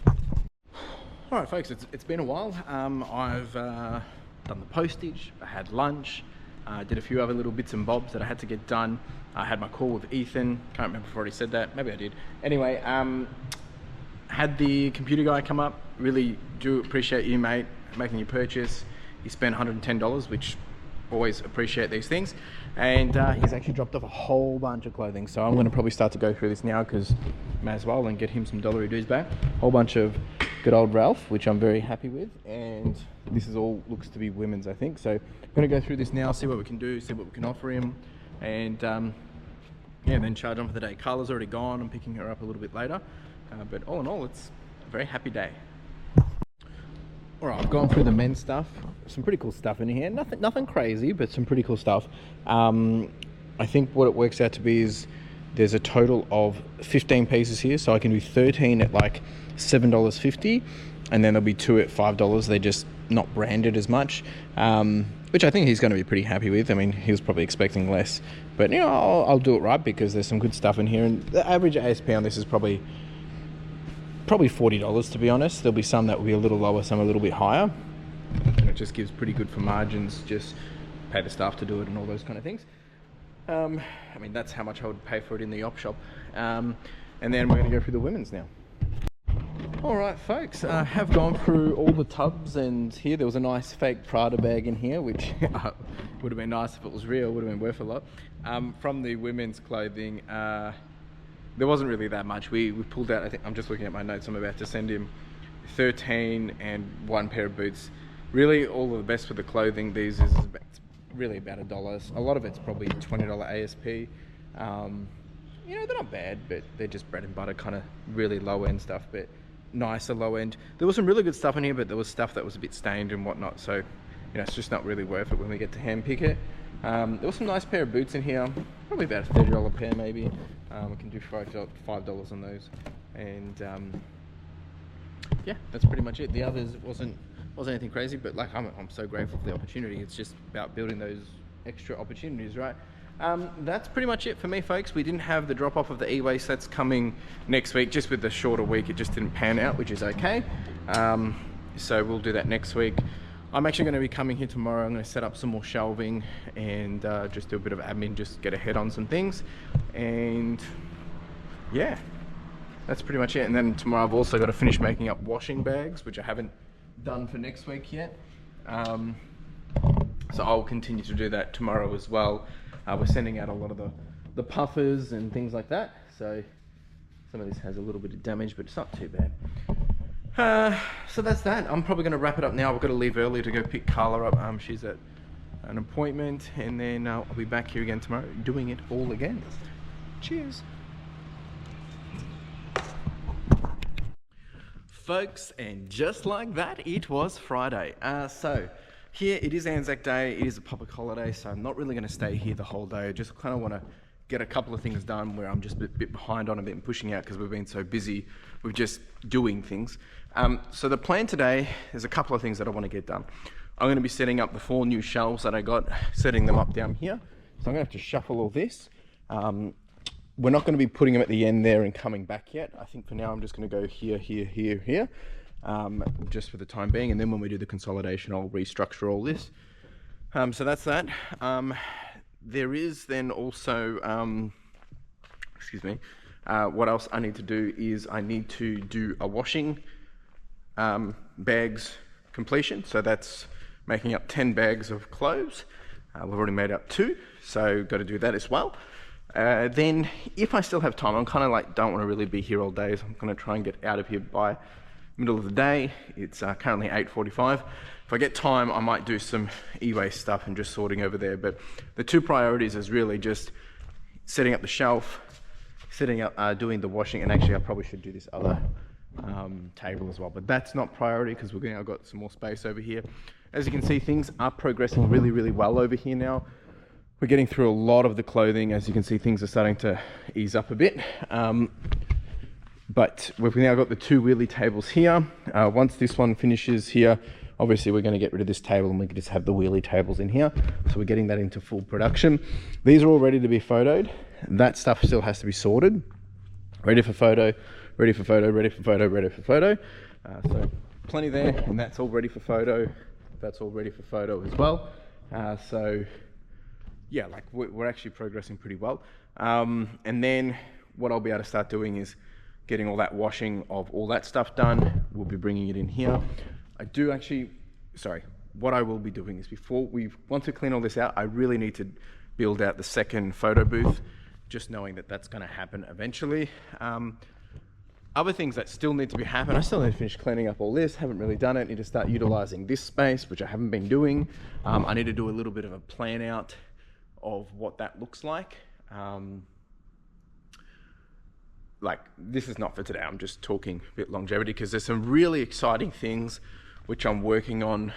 All right, folks, it's been a while. I've done the postage, I had lunch, did a few other little bits and bobs that I had to get done. I had my call with Ethan. Can't remember if I already said that. Maybe I did. Anyway, had the computer guy come up. Really do appreciate you, mate, making your purchase. He spent $110, which always appreciate these things. And he's actually dropped off a whole bunch of clothing. So I'm going to probably start to go through this now because may as well and get him some dollary dues back. Whole bunch of good old Ralph, which I'm very happy with. And this is all looks to be women's, I think. So I'm going to go through this now, see what we can do, see what we can offer him. And yeah, then charge on for the day. Carla's already gone. I'm picking her up a little bit later. But all in all, it's a very happy day. All right, I've gone through the men's stuff. Some pretty cool stuff in here. Nothing crazy, but some pretty cool stuff. I think what it works out to be is there's a total of 15 pieces here, so I can do 13 at like $7.50, and then there'll be 2 at $5. They're just not branded as much, which I think he's going to be pretty happy with. I mean, he was probably expecting less, but you know, I'll do it right because there's some good stuff in here, and the average ASP on this is probably $40, to be honest. There'll be some that will be a little lower, some a little bit higher, and it just gives pretty good for margins. Just pay the staff to do it and all those kind of things. I mean, that's how much I would pay for it in the op shop. And then we're going to go through the women's now. All right, folks, I have gone through all the tubs, and here there was a nice fake Prada bag in here, which would have been nice if it was real, would have been worth a lot. From the women's clothing, there wasn't really that much. We pulled out, I think, I'm just looking at my notes, I'm about to send him 13 and 1 pair of boots. Really, all of the best for the clothing, these is really about $1. A lot of it's probably $20 ASP. You know, they're not bad, but they're just bread and butter, kind of really low end stuff, but nicer low end. There was some really good stuff in here, but there was stuff that was a bit stained and whatnot, so you know, it's just not really worth it when we get to hand pick it. There was some nice pair of boots in here, probably about a $30 pair maybe. We can do $5 on those, and yeah, that's pretty much it. The others wasn't anything crazy, but like I'm so grateful for the opportunity. It's just about building those extra opportunities, right? That's pretty much it for me, folks. We didn't have the drop off of the e-waste. That's coming next week. Just with the shorter week, it just didn't pan out, which is okay. So we'll do that next week. I'm actually going to be coming here tomorrow. I'm going to set up some more shelving and just do a bit of admin, just get ahead on some things. And yeah, that's pretty much it. And then tomorrow I've also got to finish making up washing bags, which I haven't done for next week yet. So I'll continue to do that tomorrow as well. We're sending out a lot of the puffers and things like that. So some of this has a little bit of damage, but it's not too bad. So that's that. I'm probably going to wrap it up now. I've got to leave early to go pick Carla up. She's at an appointment, and then I'll be back here again tomorrow doing it all again. Cheers. Folks, and just like that, it was Friday. So here it is Anzac Day. It is a public holiday, so I'm not really going to stay here the whole day. I just kind of want to get a couple of things done where I'm just a bit behind on a bit and pushing out because we've been so busy with just doing things. So the plan today, there's a couple of things that I want to get done. I'm going to be setting up the 4 new shelves that I got, setting them up down here. So I'm going to have to shuffle all this. We're not going to be putting them at the end there and coming back yet. I think for now I'm just going to go here, here, here, here, just for the time being. And then when we do the consolidation, I'll restructure all this. So that's that. There is then also, excuse me, what else I need to do is I need to do a washing bags completion. So that's making up 10 bags of clothes. We've already made up 2, so got to do that as well. Then if I still have time, I'm kind of like, don't want to really be here all day, so I'm going to try and get out of here by middle of the day. It's currently 8:45. If I get time, I might do some e-waste stuff and just sorting over there. But the 2 priorities is really just setting up the shelf, setting up, doing the washing, and actually I probably should do this other table as well. But that's not priority because I've got some more space over here. As you can see, things are progressing really, really well over here now. We're getting through a lot of the clothing. As you can see, things are starting to ease up a bit. But we've now got the 2 wheelie tables here. Once this one finishes here, obviously we're going to get rid of this table and we can just have the wheelie tables in here. So we're getting that into full production. These are all ready to be photoed. That stuff still has to be sorted. Ready for photo, ready for photo, ready for photo, ready for photo. So plenty there, and that's all ready for photo. That's all ready for photo as well. So yeah, like we're actually progressing pretty well. And then what I'll be able to start doing is getting all that washing of all that stuff done. We'll be bringing it in here. What I will be doing is once we clean all this out, I really need to build out the second photo booth, just knowing that that's going to happen eventually. Other things that still need to be happening, I still need to finish cleaning up all this, haven't really done it. Need to start utilizing this space, which I haven't been doing. I need to do a little bit of a plan out of what that looks like. Like, this is not for today, I'm just talking a bit longevity, because there's some really exciting things which I'm working on,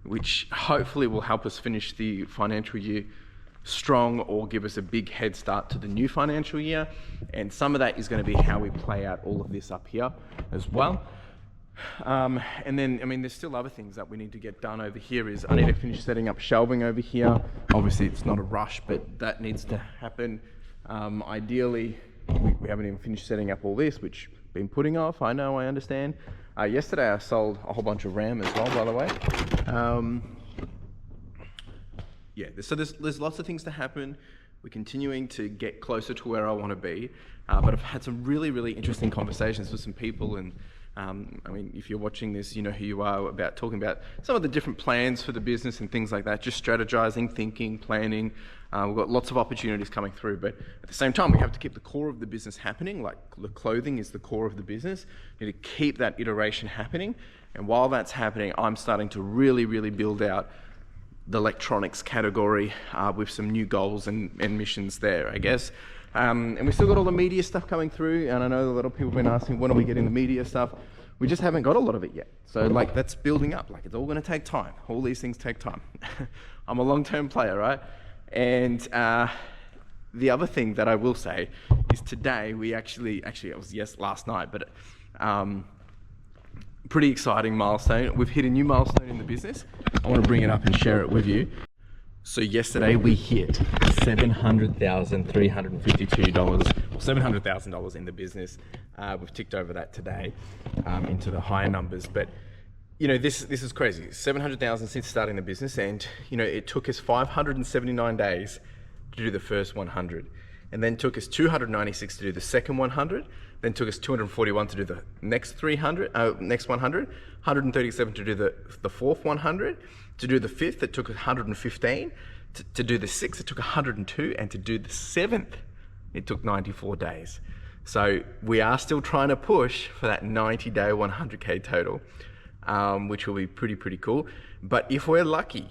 which hopefully will help us finish the financial year strong or give us a big head start to the new financial year. And some of that is going to be how we play out all of this up here as well. And then, I mean, there's still other things that we need to get done over here. I need to finish setting up shelving over here. Obviously it's not a rush, but that needs to happen. Ideally, we haven't even finished setting up all this, which been putting off. I know, I understand. Yesterday I sold a whole bunch of RAM as well, by the way. Yeah, so there's lots of things to happen. We're continuing to get closer to where I want to be, but I've had some really, really interesting conversations with some people, and I mean, if you're watching this, you know who you are, about talking about some of the different plans for the business and things like that, just strategizing, thinking, planning. We've got lots of opportunities coming through, but at the same time, we have to keep the core of the business happening. Like, the clothing is the core of the business. You need to keep that iteration happening, and while that's happening, I'm starting to really, really build out the electronics category with some new goals and missions there, I guess. And we still got all the media stuff coming through, and I know a lot of people have been asking, when are we getting the media stuff? We just haven't got a lot of it yet. So like, that's building up. Like, it's all gonna take time. All these things take time. I'm a long-term player, right? And the other thing that I will say is today, we actually it was last night, but pretty exciting milestone. We've hit a new milestone in the business. I want to bring it up and share it with you. So yesterday we hit $700,352, or $700,000 in the business. We've ticked over that today into the higher numbers, but you know, this is crazy. 700,000 since starting the business, and you know, it took us 579 days to do the first 100, and then took us 296 to do the second 100. Then took us 241 to do the next 100, 137 to do the fourth 100, to do the fifth it took 115, to do the sixth it took 102, and to do the seventh it took 94 days. So we are still trying to push for that 90-day 100K total, which will be pretty cool. But if we're lucky,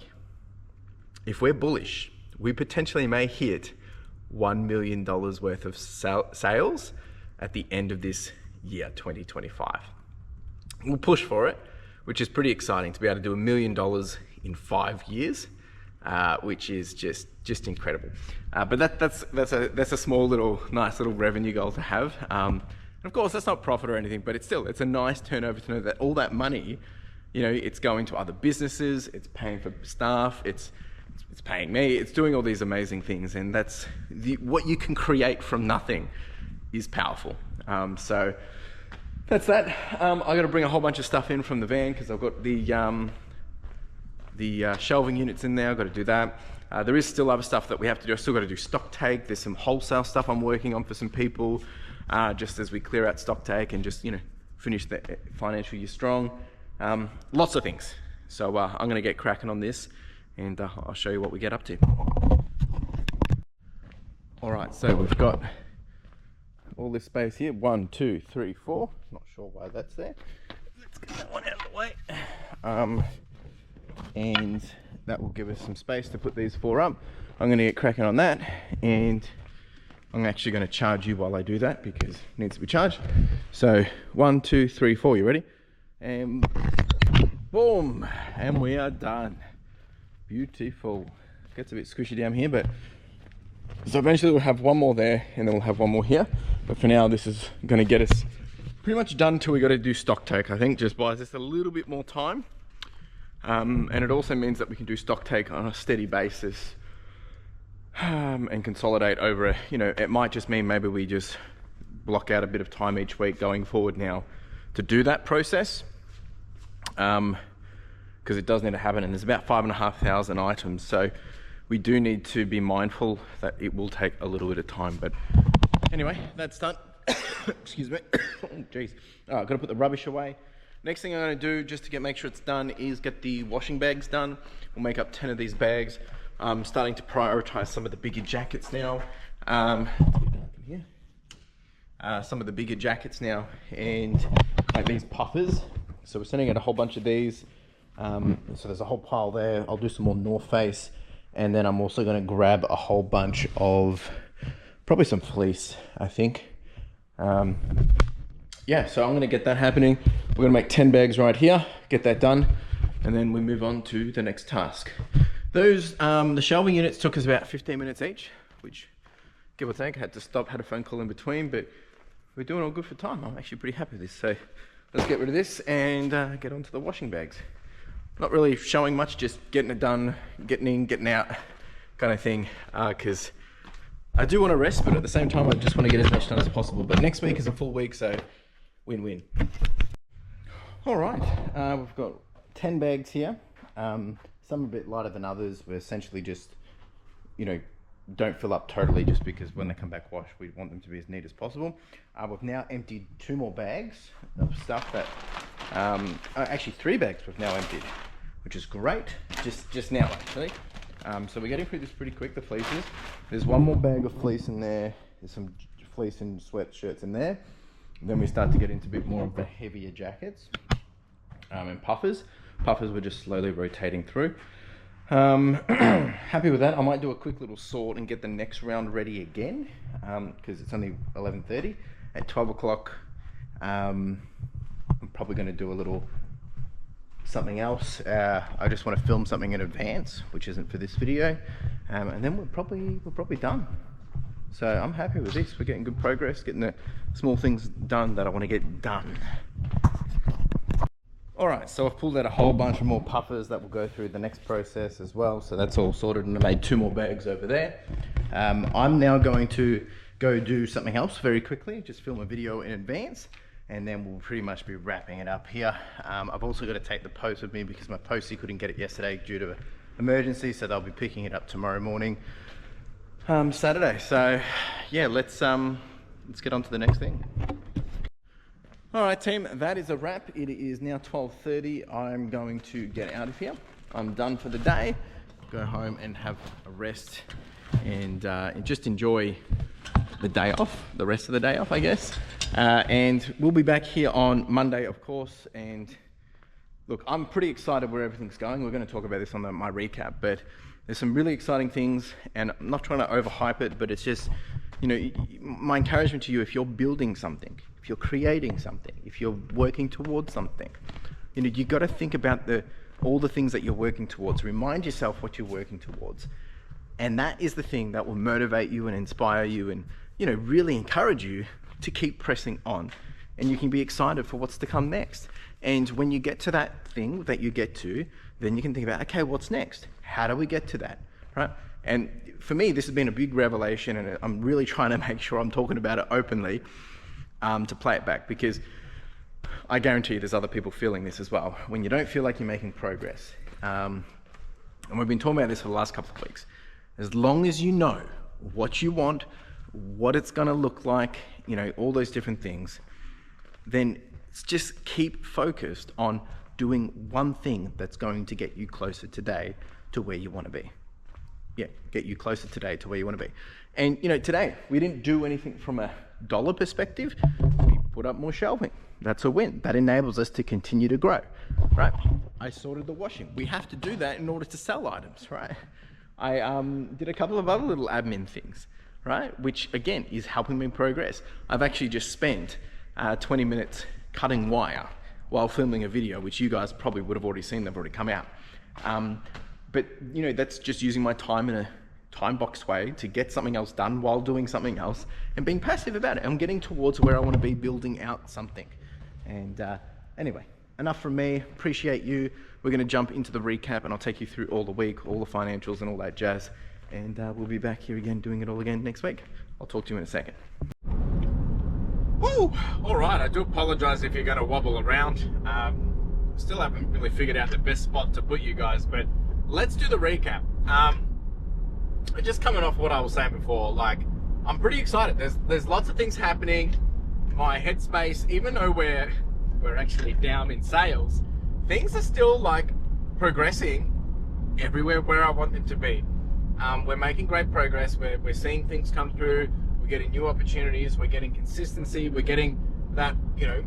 if we're bullish, we potentially may hit $1 million worth of sales at the end of this year, 2025. We'll push for it, which is pretty exciting to be able to do $1 million in 5 years, which is just incredible. But that's a small little, nice little revenue goal to have. And of course, that's not profit or anything, but it's a nice turnover to know that all that money, you know, it's going to other businesses, it's paying for staff, it's paying me, it's doing all these amazing things, and that's what you can create from nothing is powerful. So that's that. I got to bring a whole bunch of stuff in from the van because I've got the shelving units in there. I've got to do that. There is still other stuff that we have to do. I've still got to do stock take. There's some wholesale stuff I'm working on for some people, just as we clear out stock take and just, you know, finish the financial year strong. Lots of things. So I'm going to get cracking on this, and I'll show you what we get up to. All right, so we've got all this space here. 1, 2, 3, 4. Not sure why that's there. Let's get that one out of the way. And that will give us some space to put these 4 up. I'm going to get cracking on that, and I'm actually going to charge you while I do that because it needs to be charged. So 1, 2, 3, 4. You ready? And boom, and we are done. Beautiful. gets a bit squishy down here, but so eventually we'll have one more there and then we'll have one more here. But for now, this is going to get us pretty much done till we got to do stock take. I think just buys us a little bit more time. And it also means that we can do stock take on a steady basis and consolidate over a, it might just mean maybe we just block out a bit of time each week going forward now to do that process. Because it does need to happen, and there's about 5,500 items. So we do need to be mindful that it will take a little bit of time. But anyway, that's done. Excuse me. Oh, jeez. I've got to put the rubbish away. Next thing I'm going to do, just to make sure it's done, is get the washing bags done. We'll make up 10 of these bags. I'm starting to prioritize some of the bigger jackets now. Some of the bigger jackets now, and like these puffers. So we're sending out a whole bunch of these. So there's a whole pile there. I'll do some more North Face, and then I'm also going to grab a whole bunch of probably some fleece, I think. Yeah, so I'm going to get that happening. We're going to make 10 bags right here, get that done, and then we move on to the next task. Those, the shelving units took us about 15 minutes each, which, give or take, I had to stop, had a phone call in between, but we're doing all good for time. I'm actually pretty happy with this. So let's get rid of this and get onto the washing bags. Not really showing much, just getting it done, getting in, getting out kind of thing, because I do want to rest, but at the same time I just want to get as much done as possible. But next week is a full week, so win-win. All right, we've got 10 bags here. Some a bit lighter than others. We're essentially just, don't fill up totally, just because when they come back washed, we want them to be as neat as possible. We've now emptied 2 more bags of stuff that, actually 3 bags we've now emptied, which is great, just now actually. So we're getting through this pretty quick, the fleeces. There's 1 more bag of fleece in there. There's some fleece and sweatshirts in there. And then we start to get into a bit more of the heavier jackets and puffers. Puffers we're just slowly rotating through. Happy with that. I might do a quick little sort and get the next round ready again, because it's only 11:30. At 12 o'clock, I'm probably going to do a little something else. I just want to film something in advance, which isn't for this video, and then we're probably done. So I'm happy with this. We're getting good progress, getting the small things done that I want to get done. All right, so I've pulled out a whole bunch of more puffers that will go through the next process as well. So that's all sorted, and I made 2 more bags over there. I'm now going to go do something else very quickly, just film a video in advance, and then we'll pretty much be wrapping it up here. I've also got to take the post with me because my postie couldn't get it yesterday due to an emergency, so they'll be picking it up tomorrow morning, Saturday. So yeah, let's get on to the next thing. All right, team, that is a wrap. It is now 12:30. I'm going to get out of here. I'm done for the day. Go home and have a rest and just enjoy the day off, the rest of the day off, I guess. And we'll be back here on Monday, of course. And look, I'm pretty excited where everything's going. We're going to talk about this on my recap, but there's some really exciting things, and I'm not trying to overhype it, but it's just, my encouragement to you, if you're building something, if you're creating something, if you're working towards something, you got to think about all the things that you're working towards. Remind yourself what you're working towards. And that is the thing that will motivate you and inspire you and, really encourage you to keep pressing on. And you can be excited for what's to come next. And when you get to that thing that you get to, then you can think about, okay, what's next? How do we get to that, right? And for me, this has been a big revelation, and I'm really trying to make sure I'm talking about it openly to play it back, because I guarantee you there's other people feeling this as well. When you don't feel like you're making progress, and we've been talking about this for the last couple of weeks, as long as you know what you want, what it's going to look like, all those different things, then just keep focused on doing one thing that's going to get you closer today to where you want to be. Yeah, get you closer today to where you want to be. And today we didn't do anything from a dollar perspective. We put up more shelving. That's a win. That enables us to continue to grow, right? I sorted the washing. We have to do that in order to sell items, right? I did a couple of other little admin things, right? Which again is helping me progress. I've actually just spent 20 minutes cutting wire while filming a video, which you guys probably would have already seen. They've already come out. but you know, that's just using my time in a time box way to get something else done while doing something else and being passive about it. I'm getting towards where I want to be, building out something. And anyway, enough from me. Appreciate you. We're going to jump into the recap and I'll take you through all the week, all the financials and all that jazz. And we'll be back here again doing it all again next week. I'll talk to you in a second. Woo! All right, I do apologize if you're going to wobble around. Still haven't really figured out the best spot to put you guys, but let's do the recap. Just coming off what I was saying before, like, I'm pretty excited. There's lots of things happening. My headspace, even though we're actually down in sales, things are still like progressing everywhere where I want them to be. We're making great progress. We're seeing things come through. We're getting new opportunities. We're getting consistency. We're getting that, you know,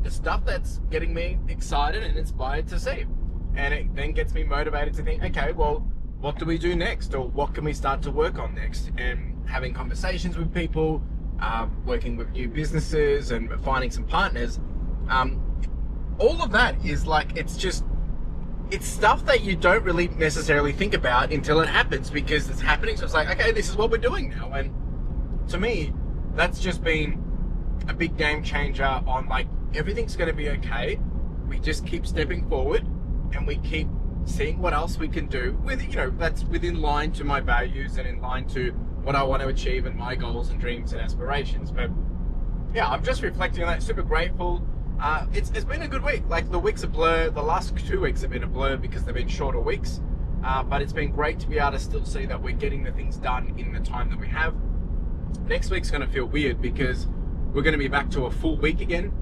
the stuff that's getting me excited and inspired to see. And it then gets me motivated to think, okay, well, what do we do next? Or what can we start to work on next? And having conversations with people, working with new businesses and finding some partners. All of that is like, it's stuff that you don't really necessarily think about until it happens, because it's happening. So it's like, okay, this is what we're doing now. And to me, that's just been a big game changer on like, everything's going to be okay. We just keep stepping forward and we keep seeing what else we can do with, you know, that's within line to my values and in line to what I want to achieve and my goals and dreams and aspirations. But yeah, I'm just reflecting on that, super grateful. It's been a good week. Like, the week's a blur. The last 2 weeks have been a blur because they've been shorter weeks. But it's been great to be able to still see that we're getting the things done in the time that we have. Next week's going to feel weird because we're going to be back to a full week again.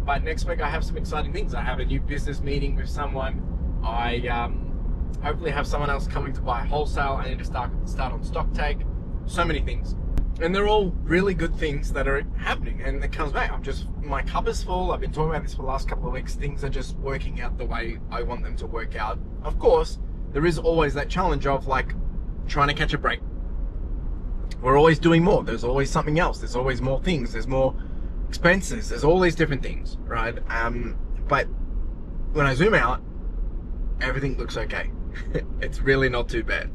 But next week I have some exciting things. I have a new business meeting with someone. I hopefully have someone else coming to buy wholesale. I need to start on stock take. So many things. And they're all really good things that are happening. And it comes back. My cup is full. I've been talking about this for the last couple of weeks. Things are just working out the way I want them to work out. Of course, there is always that challenge of like trying to catch a break. We're always doing more. There's always something else. There's always more things. There's more expenses. There's all these different things, right? But when I zoom out, everything looks okay. It's really not too bad.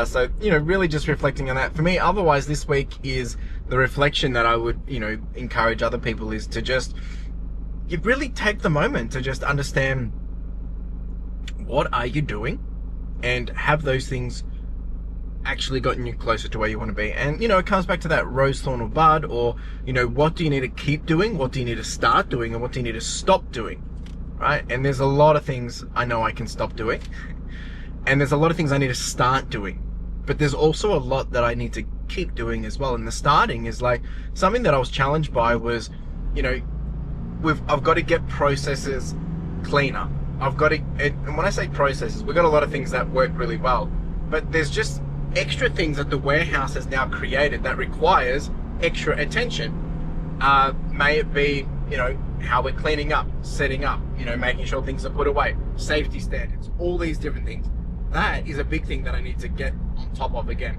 So, you know, really just reflecting on that. For me, otherwise, this week is the reflection that I would, you know, encourage other people is to just, you really take the moment to just understand what are you doing and have those things actually gotten you closer to where you want to be. And, you know, it comes back to that rose, thorn or bud, or, you know, what do you need to keep doing? What do you need to start doing? And what do you need to stop doing? Right? And there's a lot of things I know I can stop doing. And there's a lot of things I need to start doing. But there's also a lot that I need to keep doing as well. And the starting is like something that I was challenged by was, you know, I've got to get processes cleaner. And when I say processes, we've got a lot of things that work really well. But there's just extra things that the warehouse has now created that requires extra attention. May it be, you know, how we're cleaning up, setting up, you know, making sure things are put away, safety standards, all these different things. That is a big thing that I need to get on top of again.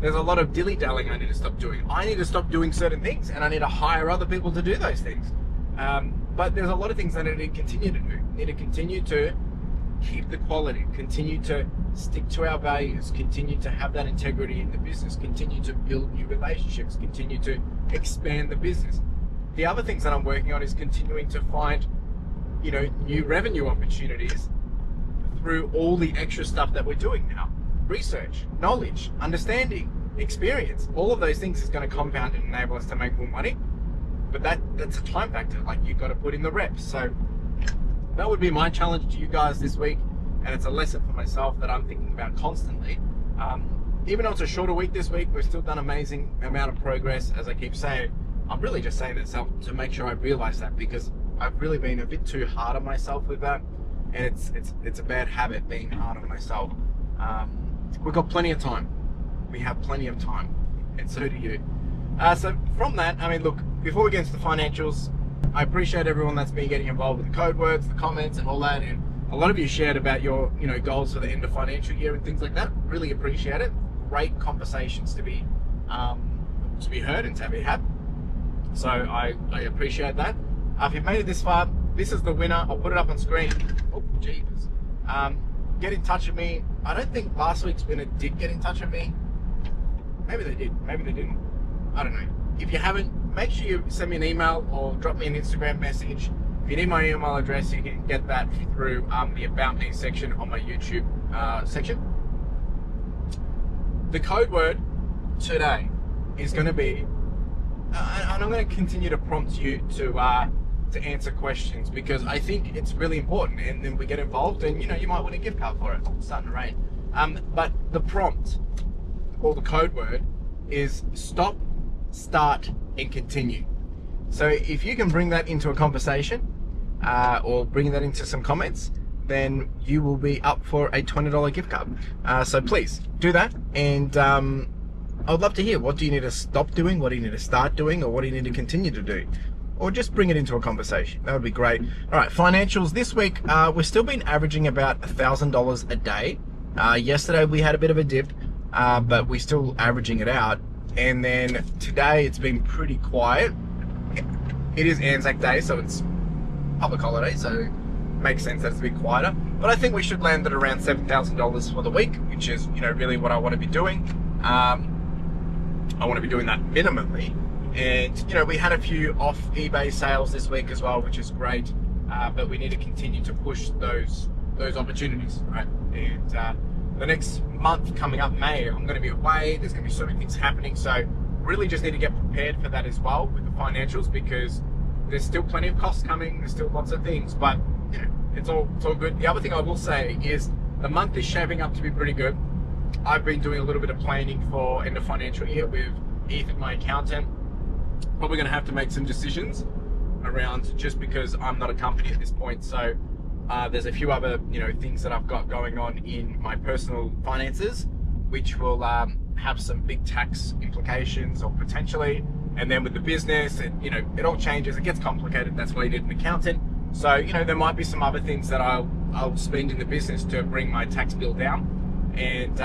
There's a lot of dilly-dallying I need to stop doing. I need to stop doing certain things and I need to hire other people to do those things. But there's a lot of things that I need to continue to do. I need to continue to keep the quality, continue to stick to our values, continue to have that integrity in the business, continue to build new relationships, continue to expand the business. The other things that I'm working on is continuing to find, you know, new revenue opportunities through all the extra stuff that we're doing now. Research, knowledge, understanding, experience, all of those things is going to compound and enable us to make more money. But that's a time factor. Like, you've got to put in the reps. So that would be my challenge to you guys this week. And it's a lesson for myself that I'm thinking about constantly. Even though it's a shorter week this week, we've still done amazing amount of progress. As I keep saying, I'm really just saying that to make sure I realize that, because I've really been a bit too hard on myself with that. And it's a bad habit, being hard on myself. We've got plenty of time. We have plenty of time, and so do you. So from that, I mean, look, before we get into the financials, I appreciate everyone that's been getting involved with the code words, the comments and all that. And a lot of you shared about your, you know, goals for the end of financial year and things like that. Really appreciate it. Great conversations to be heard and to be had. So I appreciate that. If you've made it this far, this is the winner. I'll put it up on screen. Oh, jeepers. Get in touch with me. I don't think last week's winner did get in touch with me. Maybe they did, maybe they didn't. I don't know. If you haven't, make sure you send me an email or drop me an Instagram message. If you need my email address, you can get that through the About Me section on my YouTube section. The code word today is going to be, and I'm going to continue to prompt you to answer questions, because I think it's really important, and then we get involved and you might win a gift card for it. It's starting to rain. But the prompt, or the code word, is stop, start, and continue. So if you can bring that into a conversation or bring that into some comments, then you will be up for a $20 gift card. So please do that, and I'd love to hear, what do you need to stop doing, what do you need to start doing, or what do you need to continue to do, or just bring it into a conversation. That would be great. All right, financials this week, we've still been averaging about $1,000 a day. Yesterday we had a bit of a dip, but we're still averaging it out. And then today it's been pretty quiet. It is Anzac Day, so it's public holiday, so it makes sense that it's a bit quieter. But I think we should land at around $7,000 for the week, which is really what I want to be doing. I want to be doing that minimally. And we had a few off eBay sales this week as well, which is great. But we need to continue to push those opportunities, right? And the next month coming up, May, I'm going to be away. There's going to be so many things happening. So really just need to get prepared for that as well with the financials, because there's still plenty of costs coming. There's still lots of things, but it's all good. The other thing I will say is the month is shaping up to be pretty good. I've been doing a little bit of planning for end of financial year with Ethan, my accountant. Probably going to have to make some decisions around, just because I'm not a company at this point. So there's a few other things that I've got going on in my personal finances, which will have some big tax implications, or potentially. And then with the business, it all changes. It gets complicated. That's why you need an accountant. So there might be some other things that I'll spend in the business to bring my tax bill down. And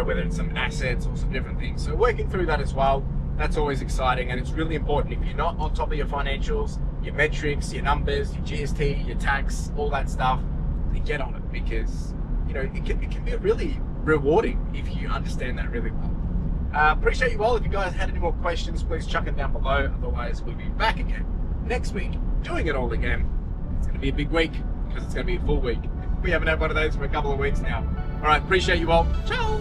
whether it's some assets or some different things. So working through that as well, that's always exciting, and it's really important. If you're not on top of your financials, your metrics, your numbers, your GST, your tax, all that stuff, then get on it, because it can be really rewarding if you understand that really well. Appreciate you all. If you guys had any more questions, please chuck it down below. Otherwise, we'll be back again next week doing it all again. It's going to be a big week, because it's going to be a full week. We haven't had one of those for a couple of weeks now. All right, appreciate you all. Ciao.